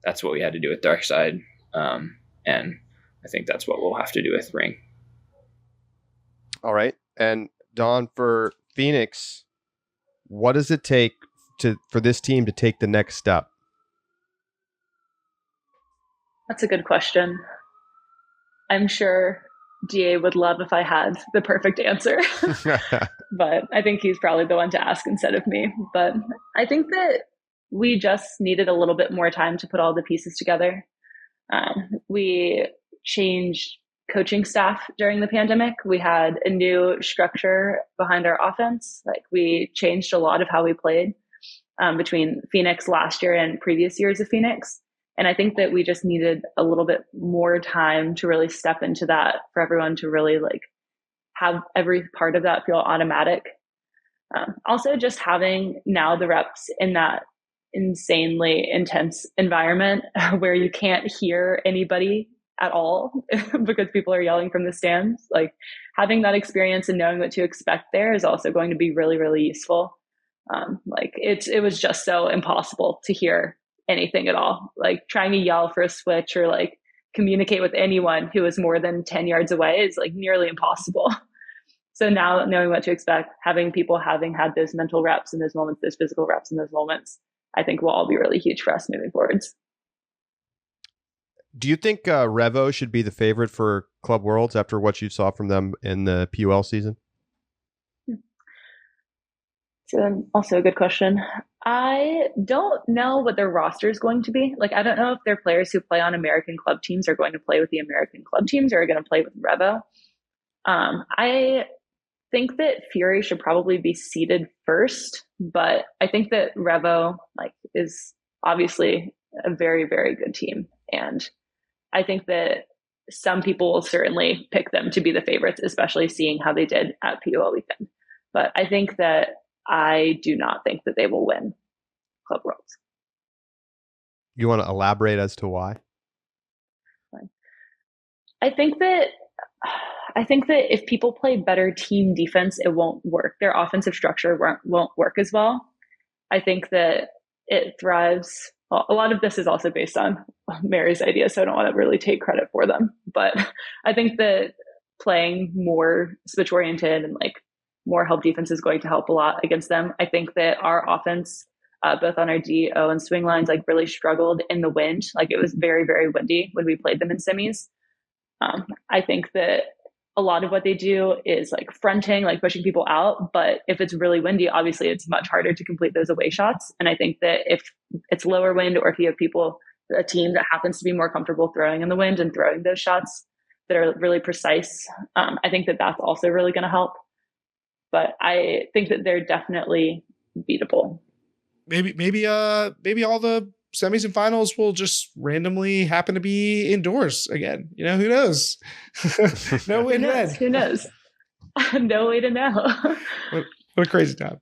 that's what we had to do with Dark Side, and I think that's what we'll have to do with Ring. All right, and Dawn, for Phoenix, what does it take for this team to take the next step? That's a good question. I'm sure DA would love if I had the perfect answer, but I think he's probably the one to ask instead of me. But I think that we just needed a little bit more time to put all the pieces together. We changed coaching staff during the pandemic. We had a new structure behind our offense. Like, we changed a lot of how we played between Phoenix last year and previous years of Phoenix. And I think that we just needed a little bit more time to really step into that, for everyone to really like have every part of that feel automatic. Also, just having now the reps in that insanely intense environment where you can't hear anybody at all because people are yelling from the stands. Like, having that experience and knowing what to expect there is also going to be really, really useful. Like, it was just so impossible to hear anything at all. Like, trying to yell for a switch or like communicate with anyone who is more than 10 yards away is like nearly impossible. So now, knowing what to expect, having people having had those mental reps in those moments, those physical reps in those moments, I think will all be really huge for us moving forwards. Do you think Revo should be the favorite for Club Worlds after what you saw from them in the PUL season? So also a good question. I don't know what their roster is going to be. Like, I don't know if their players who play on American club teams are going to play with the American club teams or are going to play with Revo. I think that Fury should probably be seeded first, but I think that Revo is obviously a very, very good team. And I think that some people will certainly pick them to be the favorites, especially seeing how they did at PUL weekend. But I do not think that they will win Club Worlds. You want to elaborate as to why? I think that if people play better team defense, it won't work. Their offensive structure won't work as well. I think that it thrives. Well, a lot of this is also based on Mary's idea, so I don't want to really take credit for them. But I think that playing more switch oriented and more help defense is going to help a lot against them. I think that our offense, both on our DO and swing lines, really struggled in the wind. It was very, very windy when we played them in semis. I think that a lot of what they do is fronting, pushing people out. But if it's really windy, obviously it's much harder to complete those away shots. And I think that if it's lower wind, or if you have a team that happens to be more comfortable throwing in the wind and throwing those shots that are really precise, I think that that's also really going to help. But I think that they're definitely beatable. Maybe all the semis and finals will just randomly happen to be indoors again. Who knows? No wind red. Who knows? No way to know. What a crazy time.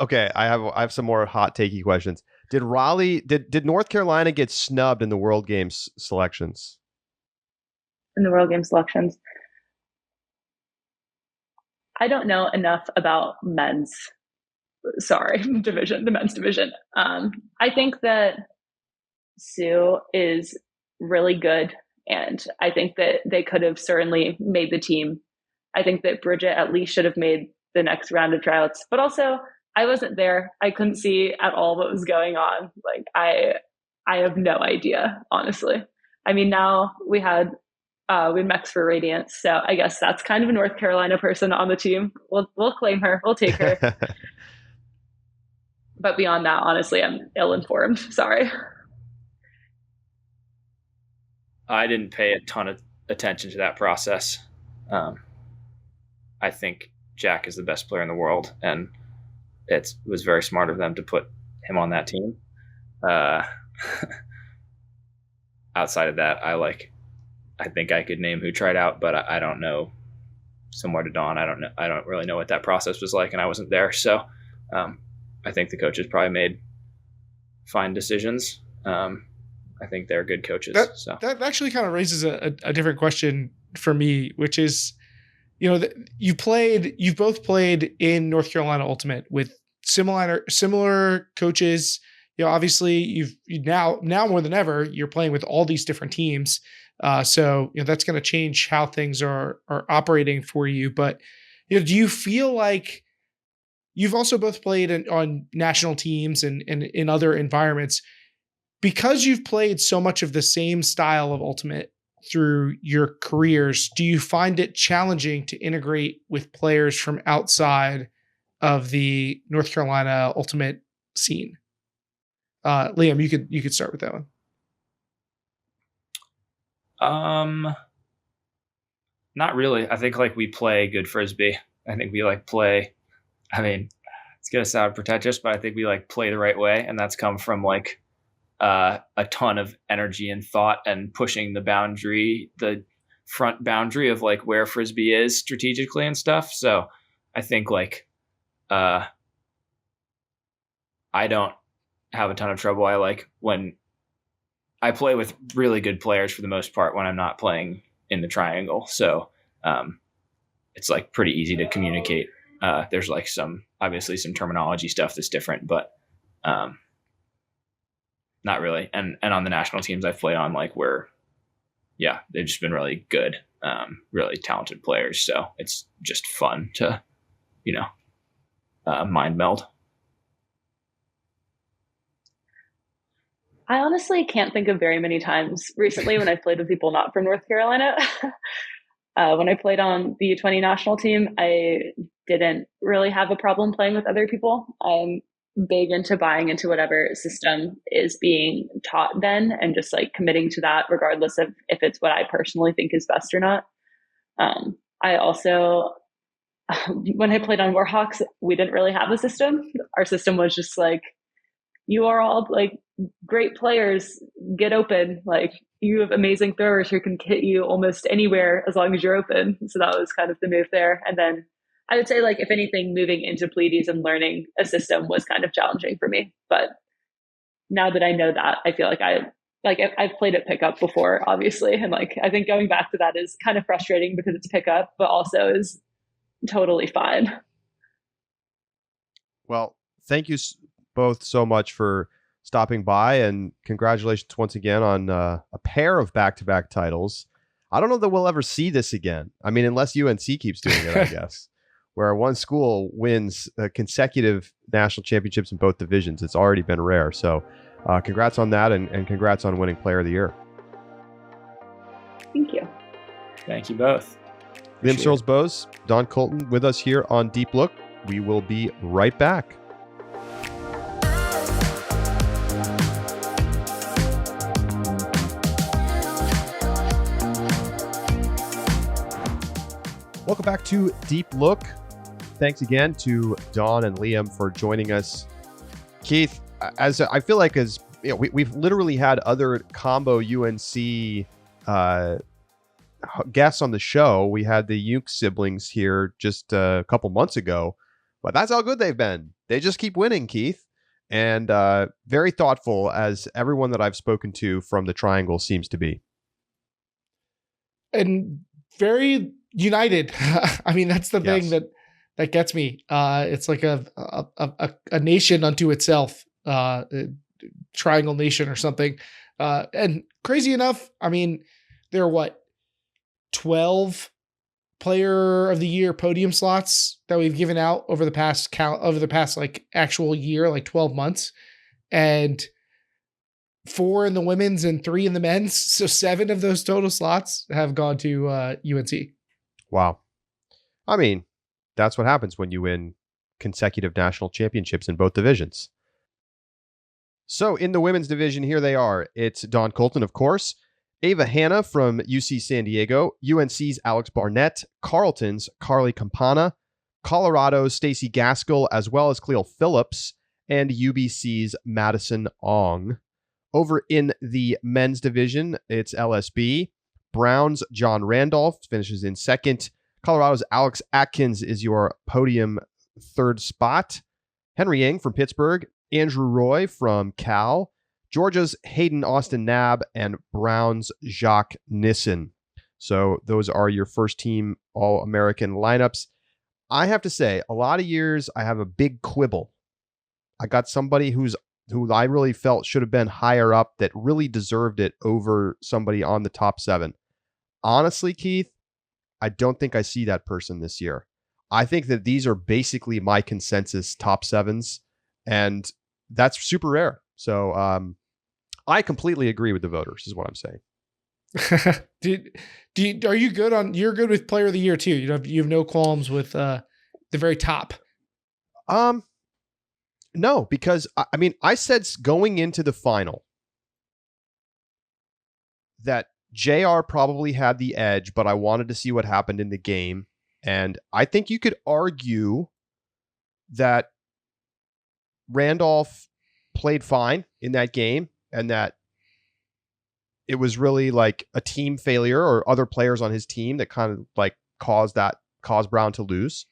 Okay, I have some more hot takey questions. Did North Carolina get snubbed in the World Games selections? In the World Games selections, I don't know enough about the men's division. I think that Sue is really good, and I think that they could have certainly made the team. I think that Bridget at least should have made the next round of tryouts, but also I wasn't there. I couldn't see at all what was going on. I have no idea, honestly. I mean, now we had Mex for Radiant, so I guess that's kind of a North Carolina person on the team. We'll claim her. We'll take her. But beyond that, honestly, I'm ill-informed. Sorry. I didn't pay a ton of attention to that process. I think Jack is the best player in the world, and it was very smart of them to put him on that team. Outside of that, I think I could name who tried out, but I don't know. Similar to Dawn, I don't really know what that process was like, and I wasn't there. So I think the coaches probably made fine decisions. I think they're good coaches. That actually kind of raises a different question for me, which is, you've both played in North Carolina Ultimate with similar coaches. Obviously you've now more than ever, you're playing with all these different teams. So that's going to change how things are operating for you. But do you feel like you've also both played on national teams and in other environments, because you've played so much of the same style of Ultimate through your careers? Do you find it challenging to integrate with players from outside of the North Carolina Ultimate scene? Liam, you could start with that one. Not really. I think we play good Frisbee. I think we play. I mean, it's gonna sound pretentious, but I think we play the right way, and that's come from a ton of energy and thought and pushing the front boundary of where Frisbee is strategically and stuff. So I think I don't have a ton of trouble. I when I play with really good players for the most part when I'm not playing in the triangle. So it's pretty easy to communicate. There's obviously some terminology stuff that's different, but not really. And on the national teams I've played on, they've just been really good, really talented players. So it's just fun to, mind meld. I honestly can't think of very many times recently when I've played with people not from North Carolina. When I played on the U20 national team, I didn't really have a problem playing with other people. I'm big into buying into whatever system is being taught then and just like committing to that regardless of if it's what I personally think is best or not. I also, when I played on Warhawks, we didn't really have a system. Our system was just like, you are all like great players, get open. Like you have amazing throwers who can hit you almost anywhere as long as you're open. So that was kind of the move there. And then I would say, like, if anything, moving into Pleiades and learning a system was kind of challenging for me. But now that I know that, I feel like I've played at pickup before, obviously. And like, I think going back to that is kind of frustrating because it's pickup, but also is totally fine. Well, thank you both so much for stopping by, and congratulations once again on a pair of back-to-back titles. I don't know that we'll ever see this again. I mean, unless UNC keeps doing it, I guess, where one school wins consecutive national championships in both divisions. It's already been rare. So congrats on that, and congrats on winning Player of the Year. Thank you. Thank you both. Liam Searles-Bohs, Don Culton with us here on Deep Look. We will be right back. Welcome back to Deep Look. Thanks again to Dawn and Liam for joining us. Keith, as I feel like as you know, we've literally had other combo UNC guests on the show. We had the Yuke siblings here just a couple months ago, but that's how good they've been. They just keep winning, Keith, and very thoughtful, as everyone that I've spoken to from the Triangle seems to be, and very united. I mean, that's the thing that gets me. It's like a nation unto itself, Triangle Nation or something. And crazy enough, I mean, there are 12 Player of the Year podium slots that we've given out over the past like actual year, like 12 months, and 4 in the women's and 3 in the men's. So 7 of those total slots have gone to UNC. Wow. I mean, that's what happens when you win consecutive national championships in both divisions. So in the women's division, here they are. It's Dawn Culton, of course, Ava Hanna from UC San Diego, UNC's Alex Barnett, Carleton's Carly Campana, Colorado's Stacey Gaskell, as well as Cleo Phillips, and UBC's Madison Ong. Over in the men's division, it's LSB. Brown's John Randolph finishes in second. Colorado's Alex Atkins is your podium third spot. Henry Yang from Pittsburgh, Andrew Roy from Cal, Georgia's Hayden Austin Knabb, and Brown's Jacques Nissen. So those are your first team All-American lineups. I have to say, a lot of years I have a big quibble. I got somebody who I really felt should have been higher up that really deserved it over somebody on the top 7. Honestly, Keith, I don't think I see that person this year. I think that these are basically my consensus top 7s, and that's super rare. So I completely agree with the voters, is what I'm saying. Are you good on? You're good with Player of the Year too. You have no qualms with the very top. No, because I mean, I said going into the final that JR probably had the edge, but I wanted to see what happened in the game. And I think you could argue that Randolph played fine in that game and that it was really like a team failure or other players on his team that kind of like caused Brown to lose.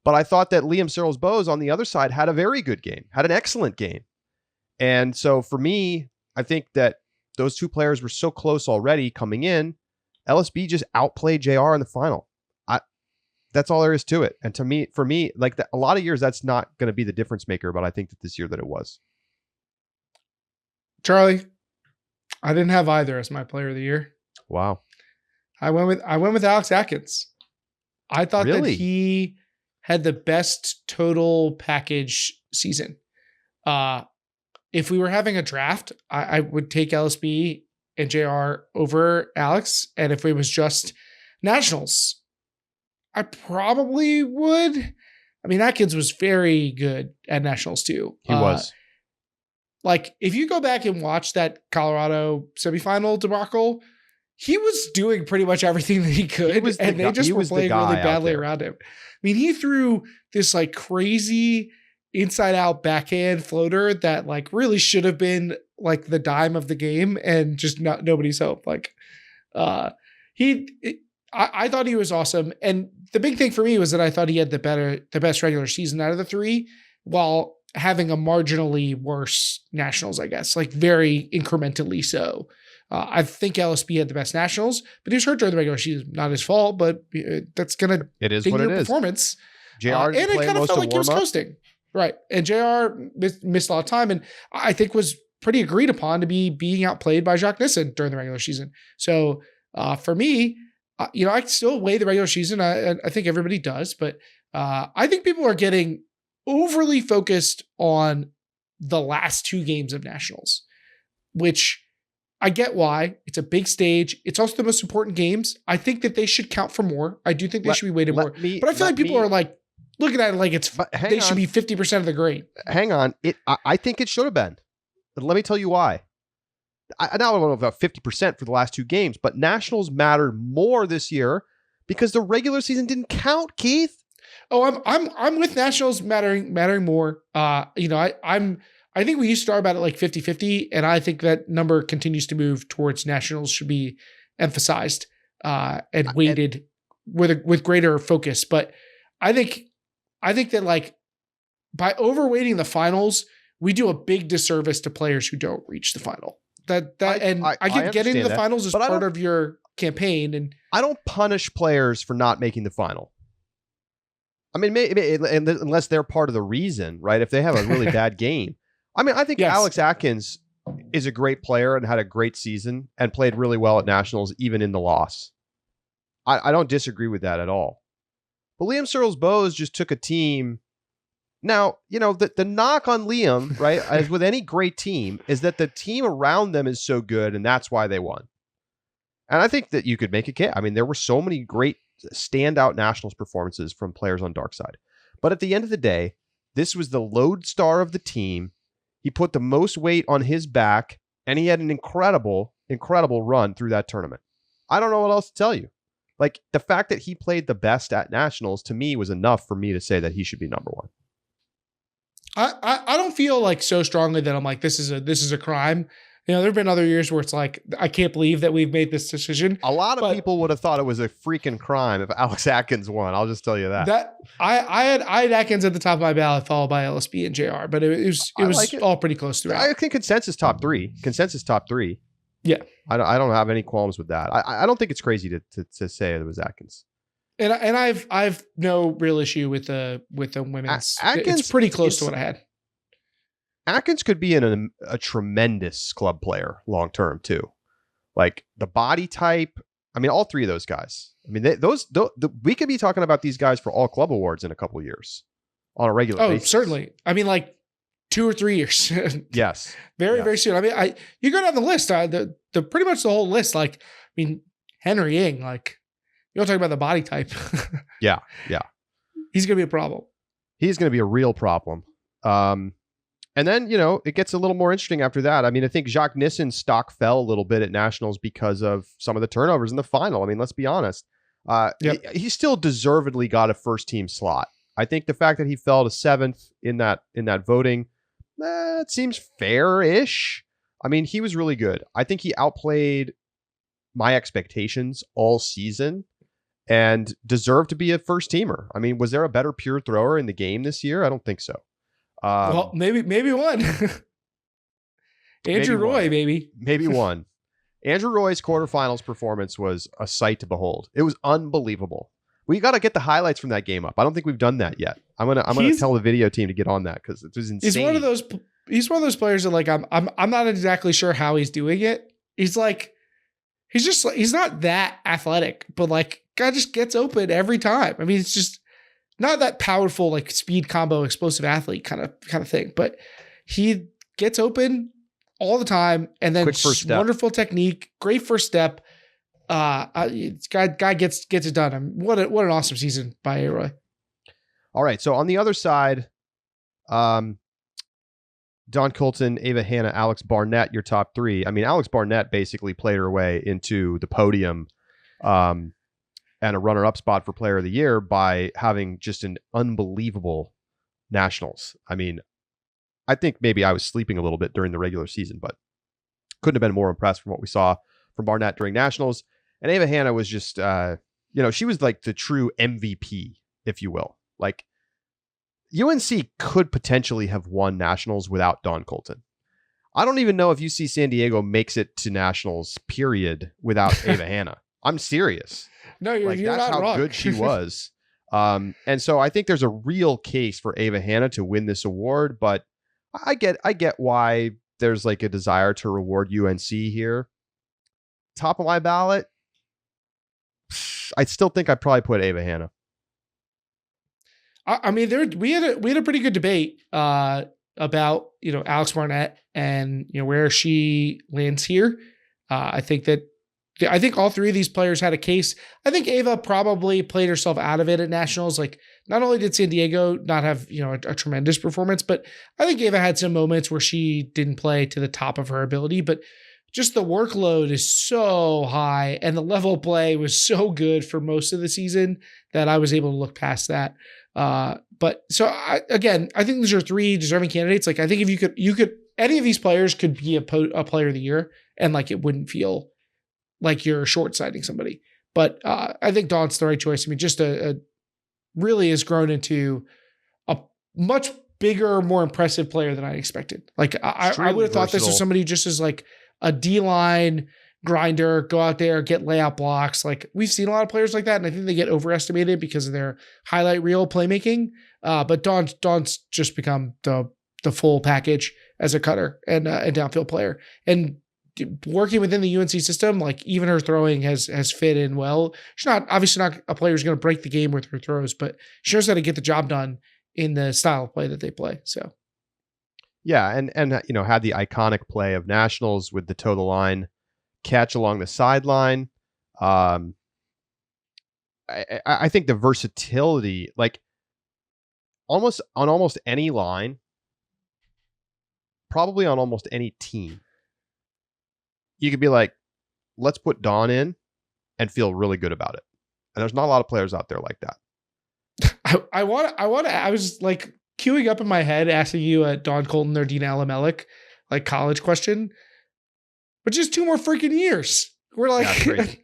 But I thought that Liam Searles-Bohs on the other side had a very good game, had an excellent game. And so for me, I think that those two players were so close already coming in. LSB just outplayed JR in the final. That's all there is to it. And for me, like a lot of years, that's not going to be the difference maker. But I think that this year that it was. Charlie, I didn't have either as my Player of the Year. Wow. I went with Alex Atkins. I thought that Really? he had the best total package season. if we were having a draft, I would take LSB and JR over Alex. And if it was just Nationals, I probably would. I mean, Atkins was very good at Nationals too. He was. Like, if you go back and watch that Colorado semifinal debacle, he was doing pretty much everything that he could, and they just were playing really badly around him. I mean, he threw this like crazy inside out backhand floater that like really should have been like the dime of the game, and just nobody's hope. Like, I thought he was awesome, and the big thing for me was that I thought he had the best regular season out of the three, while having a marginally worse Nationals, I guess, like very incrementally so. I think LSB had the best Nationals, but he was hurt during the regular season. Not his fault, but that's going to ding your performance. JR and it kind of felt like he was coasting. Right. And JR missed a lot of time, and I think was pretty agreed upon to be being outplayed by Jacques Nissen during the regular season. So for me, I still weigh the regular season. I think everybody does, but I think people are getting overly focused on the last two games of Nationals, which I get why. It's a big stage. It's also the most important games. I think that they should count for more. I do think they should be weighted more. But I feel like people are like looking at it like they should be 50% of the grade. Hang on. I think it should have been. But let me tell you why. I don't know about 50% for the last two games, but Nationals mattered more this year because the regular season didn't count, Keith. Oh, I'm with Nationals mattering more. I think we used to start about it like 50-50, and I think that number continues to move towards Nationals should be emphasized and weighted with greater focus. But I think that like by overweighting the finals, we do a big disservice to players who don't reach the final. I get getting to the finals is part of your campaign, and I don't punish players for not making the final. I mean, maybe unless they're part of the reason, right? If they have a really bad game. I mean, I think Alex Atkins is a great player and had a great season and played really well at Nationals, even in the loss. I don't disagree with that at all. But Liam Searles-Bohs just took a team. Now, the knock on Liam, right, as with any great team, is that the team around them is so good, and that's why they won. And I think that you could make a case. I mean, there were so many great standout Nationals performances from players on dark side. But at the end of the day, this was the lodestar of the team. He put the most weight on his back, and he had an incredible, incredible run through that tournament. I don't know what else to tell you. Like, the fact that he played the best at Nationals, to me, was enough for me to say that he should be number one. I don't feel like so strongly that I'm like, this is a crime. There have been other years where it's like, I can't believe that we've made this decision. A lot of people would have thought it was a freaking crime if Alex Atkins won. I'll just tell you that. I had Atkins at the top of my ballot, followed by LSB and JR, but it was all pretty close throughout. I think consensus top three. Yeah, I don't have any qualms with that. I don't think it's crazy to say it was Atkins. And I've no real issue with the women's. Atkins, it's pretty close to what I had. Atkins could be a tremendous club player long term too, like the body type. I mean, all three of those guys. I mean, we could be talking about these guys for all club awards in a couple of years on a regular basis. Oh, certainly. I mean, like 2 or 3 years. Yes, very soon. I mean, you go down the list. The pretty much the whole list. Like, I mean, Henry Ying. Like, you don't talk about the body type. Yeah. He's gonna be a problem. He's gonna be a real problem. And then, it gets a little more interesting after that. I mean, I think Jacques Nissen's stock fell a little bit at Nationals because of some of the turnovers in the final. I mean, let's be honest. He still deservedly got a first team slot. I think the fact that he fell to 7th in that voting, it seems fair-ish. I mean, he was really good. I think he outplayed my expectations all season and deserved to be a first teamer. I mean, was there a better pure thrower in the game this year? I don't think so. Well, maybe one. Andrew Roy, maybe. Maybe one. Andrew Roy's quarterfinals performance was a sight to behold. It was unbelievable. We got to get the highlights from that game up. I don't think we've done that yet. I'm gonna tell the video team to get on that because it was insane. He's one of those players that like I'm not exactly sure how he's doing it. He's not that athletic, but like guy just gets open every time. I mean, it's just not that powerful, like speed combo, explosive athlete kind of thing, but he gets open all the time, and then Quick first step. wonderful technique, great first step. Guy gets it done. What an awesome season by A-Roy. All right, so on the other side, Don Culton, Ava Hanna, Alex Barnett, your top three. I mean, Alex Barnett basically played her way into the podium and a runner-up spot for Player of the Year by having just an unbelievable Nationals. I mean, I think maybe I was sleeping a little bit during the regular season, but couldn't have been more impressed from what we saw from Barnett during Nationals. And Ava Hanna was just, she was like the true MVP, if you will. Like, UNC could potentially have won Nationals without Don Culton. I don't even know if UC San Diego makes it to Nationals, period, without Ava Hanna. I'm serious. No, you're that's not how wrong. good she was. And so I think there's a real case for Ava Hanna to win this award, but I get why there's like a desire to reward UNC here. Top of my ballot, I still think I'd probably put Ava Hanna. I mean, we had a pretty good debate about Alex Barnett and where she lands here. I think all three of these players had a case. I think Ava probably played herself out of it at Nationals. Like, not only did San Diego not have a tremendous performance, but I think Ava had some moments where she didn't play to the top of her ability. But just the workload is so high, and the level of play was so good for most of the season that I was able to look past that. But so I think these are three deserving candidates. Like, I think if you could any of these players could be a Player of the Year, and like it wouldn't feel like you're short-sighting somebody. But I think Dawn's the right choice. I mean, just really has grown into a much bigger, more impressive player than I expected. Like, I would have thought this was somebody just as like a D-line grinder, go out there, get layout blocks. Like, we've seen a lot of players like that, and I think they get overestimated because of their highlight reel playmaking. But Dawn's just become the full package as a cutter and a downfield player. And working within the UNC system, like, even her throwing has fit in well. She's obviously not a player who's going to break the game with her throws, but she knows how to get the job done in the style of play that they play. So, yeah, and had the iconic play of Nationals with the toe the line catch along the sideline. I think the versatility, like, almost any line, probably on almost any team, you could be like, let's put Dawn in and feel really good about it. And there's not a lot of players out there like that. I was like queuing up in my head asking you a Dawn Culton or Dina Alamelec like college question, but just 2 more freaking years. We're like,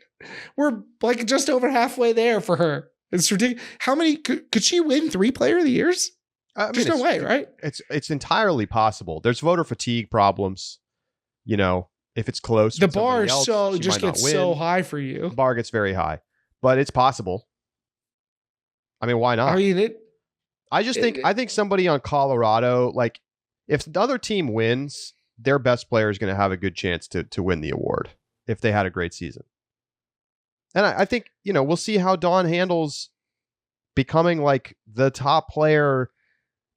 we're like just over halfway there for her. It's ridiculous. How many could she win 3 Player of the Years? There's no way, right? It's entirely possible. There's voter fatigue problems. If it's close, the bar gets so high for you. The bar gets very high, but it's possible. I mean, why not? I mean, I think somebody on Colorado, like, if the other team wins, their best player is going to have a good chance to win the award if they had a great season. And I think, we'll see how Dawn handles becoming like the top player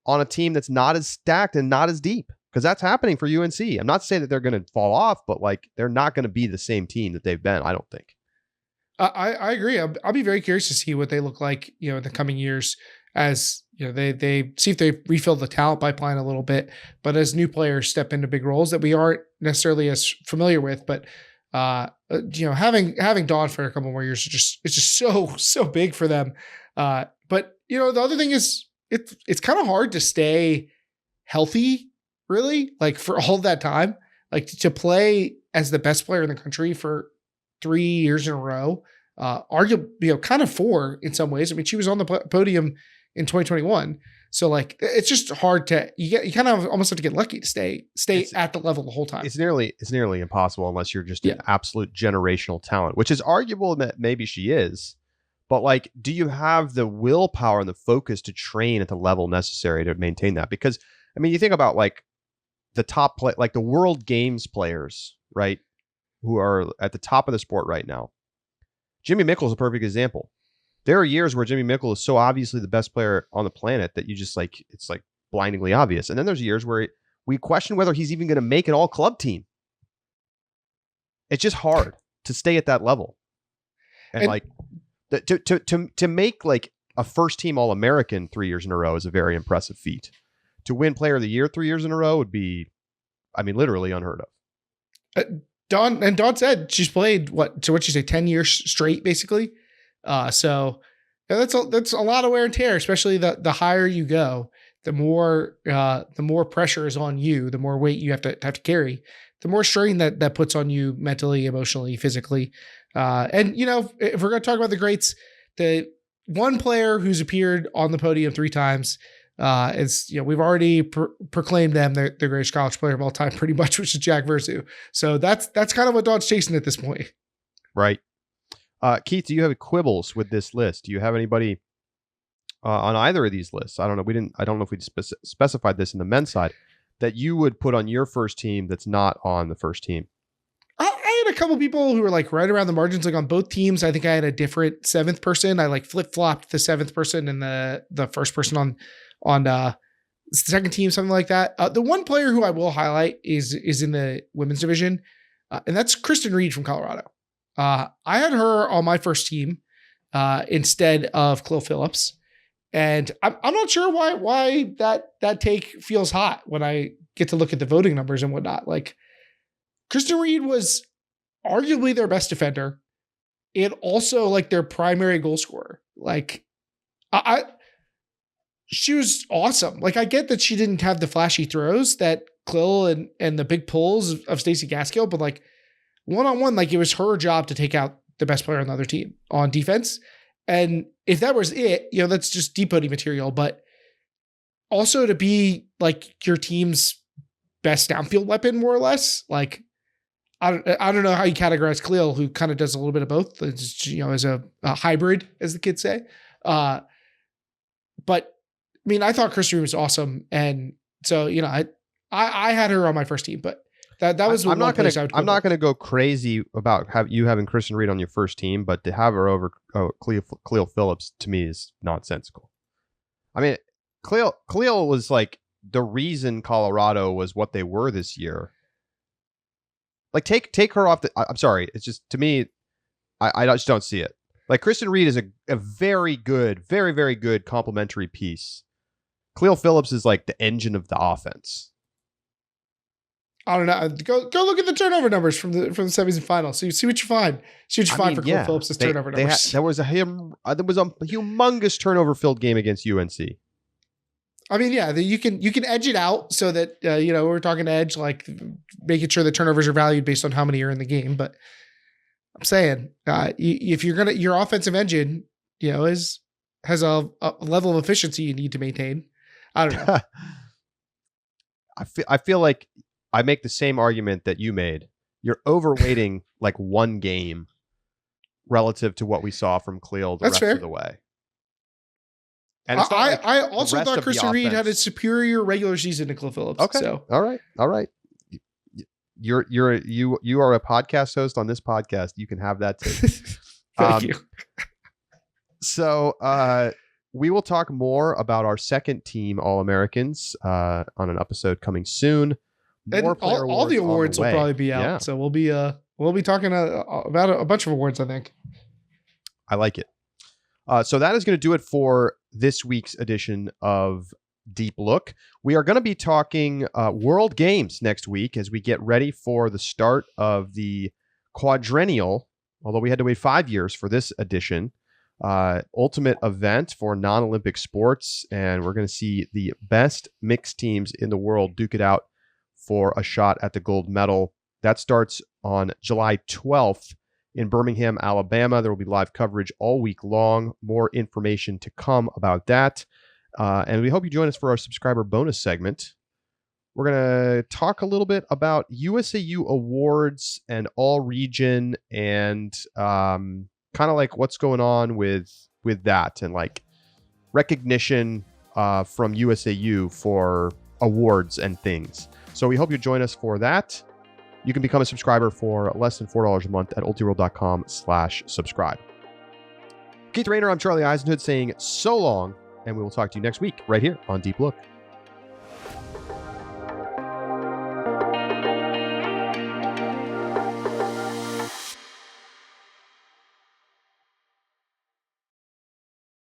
on a team that's not as stacked and not as deep, because that's happening for UNC. I'm not saying that they're going to fall off, but like, they're not going to be the same team that they've been, I don't think. I agree. I'll be very curious to see what they look like, in the coming years, as they see if they refill the talent pipeline a little bit, but as new players step into big roles that we aren't necessarily as familiar with. But having Dawn for a couple more years it's just so big for them. But the other thing is it's kind of hard to stay healthy, really, like, for all that time, like, to play as the best player in the country for 3 years in a row, arguably, kind of 4 in some ways. I mean, she was on the podium in 2021. So, like, it's just hard you kind of almost have to get lucky to stay at the level the whole time. It's nearly impossible unless you're just an absolute generational talent, which is arguable that maybe she is. But, like, do you have the willpower and the focus to train at the level necessary to maintain that? Because, I mean, you think about, like, the top like the World Games players, right, who are at the top of the sport right now. Jimmy Mickle is a perfect example. There are years where Jimmy Mickle is so obviously the best player on the planet that you just, like, it's like blindingly obvious. And then there's years where We question whether he's even going to make an all-club team. It's just hard to stay at that level. And like to make like a first-team All-American 3 years in a row is a very impressive feat. To win Player of the Year 3 years in a row would be, I mean, literally unheard of. Dawn said she's played what? So what she say? 10 years straight, basically. So yeah, that's a lot of wear and tear, especially the higher you go, the more pressure is on you, the more weight you have to carry, the more strain that puts on you mentally, emotionally, physically. And you know, if we're going to talk about the greats, the one player who's appeared on the podium 3 times, is, you know, we've already proclaimed them the greatest college player of all time, pretty much, which is Jack Versu. So that's kind of what Dawn's chasing at this point. Right. Keith, do you have quibbles with this list? Do you have anybody on either of these lists? I don't know. I don't know if we specified this in the men's side that you would put on your first team that's not on the first team. I had a couple people who were like right around the margins, like on both teams. I think I had a different 7th person. I like flip-flopped the 7th person and the first person on the second team, something like that. The one player who I will highlight is in the women's division, and that's Kristen Reed from Colorado. I had her on my first team instead of Cleo Phillips, and I'm not sure why that take feels hot when I get to look at the voting numbers and whatnot. Like, Kristen Reed was arguably their best defender, and also like their primary goal scorer. Like, she was awesome. Like, I get that she didn't have the flashy throws that Cleo and the big pulls of Stacey Gaskill, but like one-on-one, like it was her job to take out the best player on the other team on defense. And if that was it, you know, that's just POTY material, but also to be like your team's best downfield weapon, more or less. Like, I don't know how you categorize Cleo, who kind of does a little bit of both, you know, as a hybrid, as the kids say. But I mean, I thought Kristen Reed was awesome. And so, you know, I had her on my first team, but that was I'm not going to go crazy about you having Kristen Reed on your first team, but to have her over Cleo Phillips to me is nonsensical. I mean, Cleo was like the reason Colorado was what they were this year. Like, take her off I'm sorry. It's just, to me, I just don't see it. Like, Kristen Reed is a very good, very, very good complementary piece. Cleo Phillips is like the engine of the offense. I don't know. Go look at the turnover numbers from the semis and finals. So you see what you find. See what you find for Cleo Phillips' turnover numbers. There was a humongous turnover-filled game against UNC. I mean, yeah, you can edge it out so that you know, we're talking edge, like making sure the turnovers are valued based on how many are in the game. But I'm saying, if you're your offensive engine, you know, has a level of efficiency you need to maintain. I don't know. I feel like I make the same argument that you made. You're overweighting like one game relative to what we saw from Cleo the rest of the way. And I also thought Kristen Reed had a superior regular season to Cleo Phillips. Okay. So. All right. You are a podcast host on this podcast. You can have that too. Thank you. So we will talk more about our second team All-Americans on an episode coming soon. More and all the awards will probably be out. Yeah. So we'll be talking about a bunch of awards, I think. I like it. So that is going to do it for this week's edition of Deep Look. We are going to be talking World Games next week as we get ready for the start of the quadrennial, although we had to wait 5 years for this edition, ultimate event for non-Olympic sports. And we're going to see the best mixed teams in the world duke it out for a shot at the gold medal. That starts on July 12th in Birmingham, Alabama. There will be live coverage all week long. More information to come about that. And we hope you join us for our subscriber bonus segment. We're going to talk a little bit about USAU awards and all region and kind of like what's going on with that and like recognition from USAU for awards and things. So we hope you join us for that. You can become a subscriber for less than $4 a month at ultiworld.com/subscribe. Keith Raynor, I'm Charlie Eisenhood saying so long, and we will talk to you next week right here on Deep Look.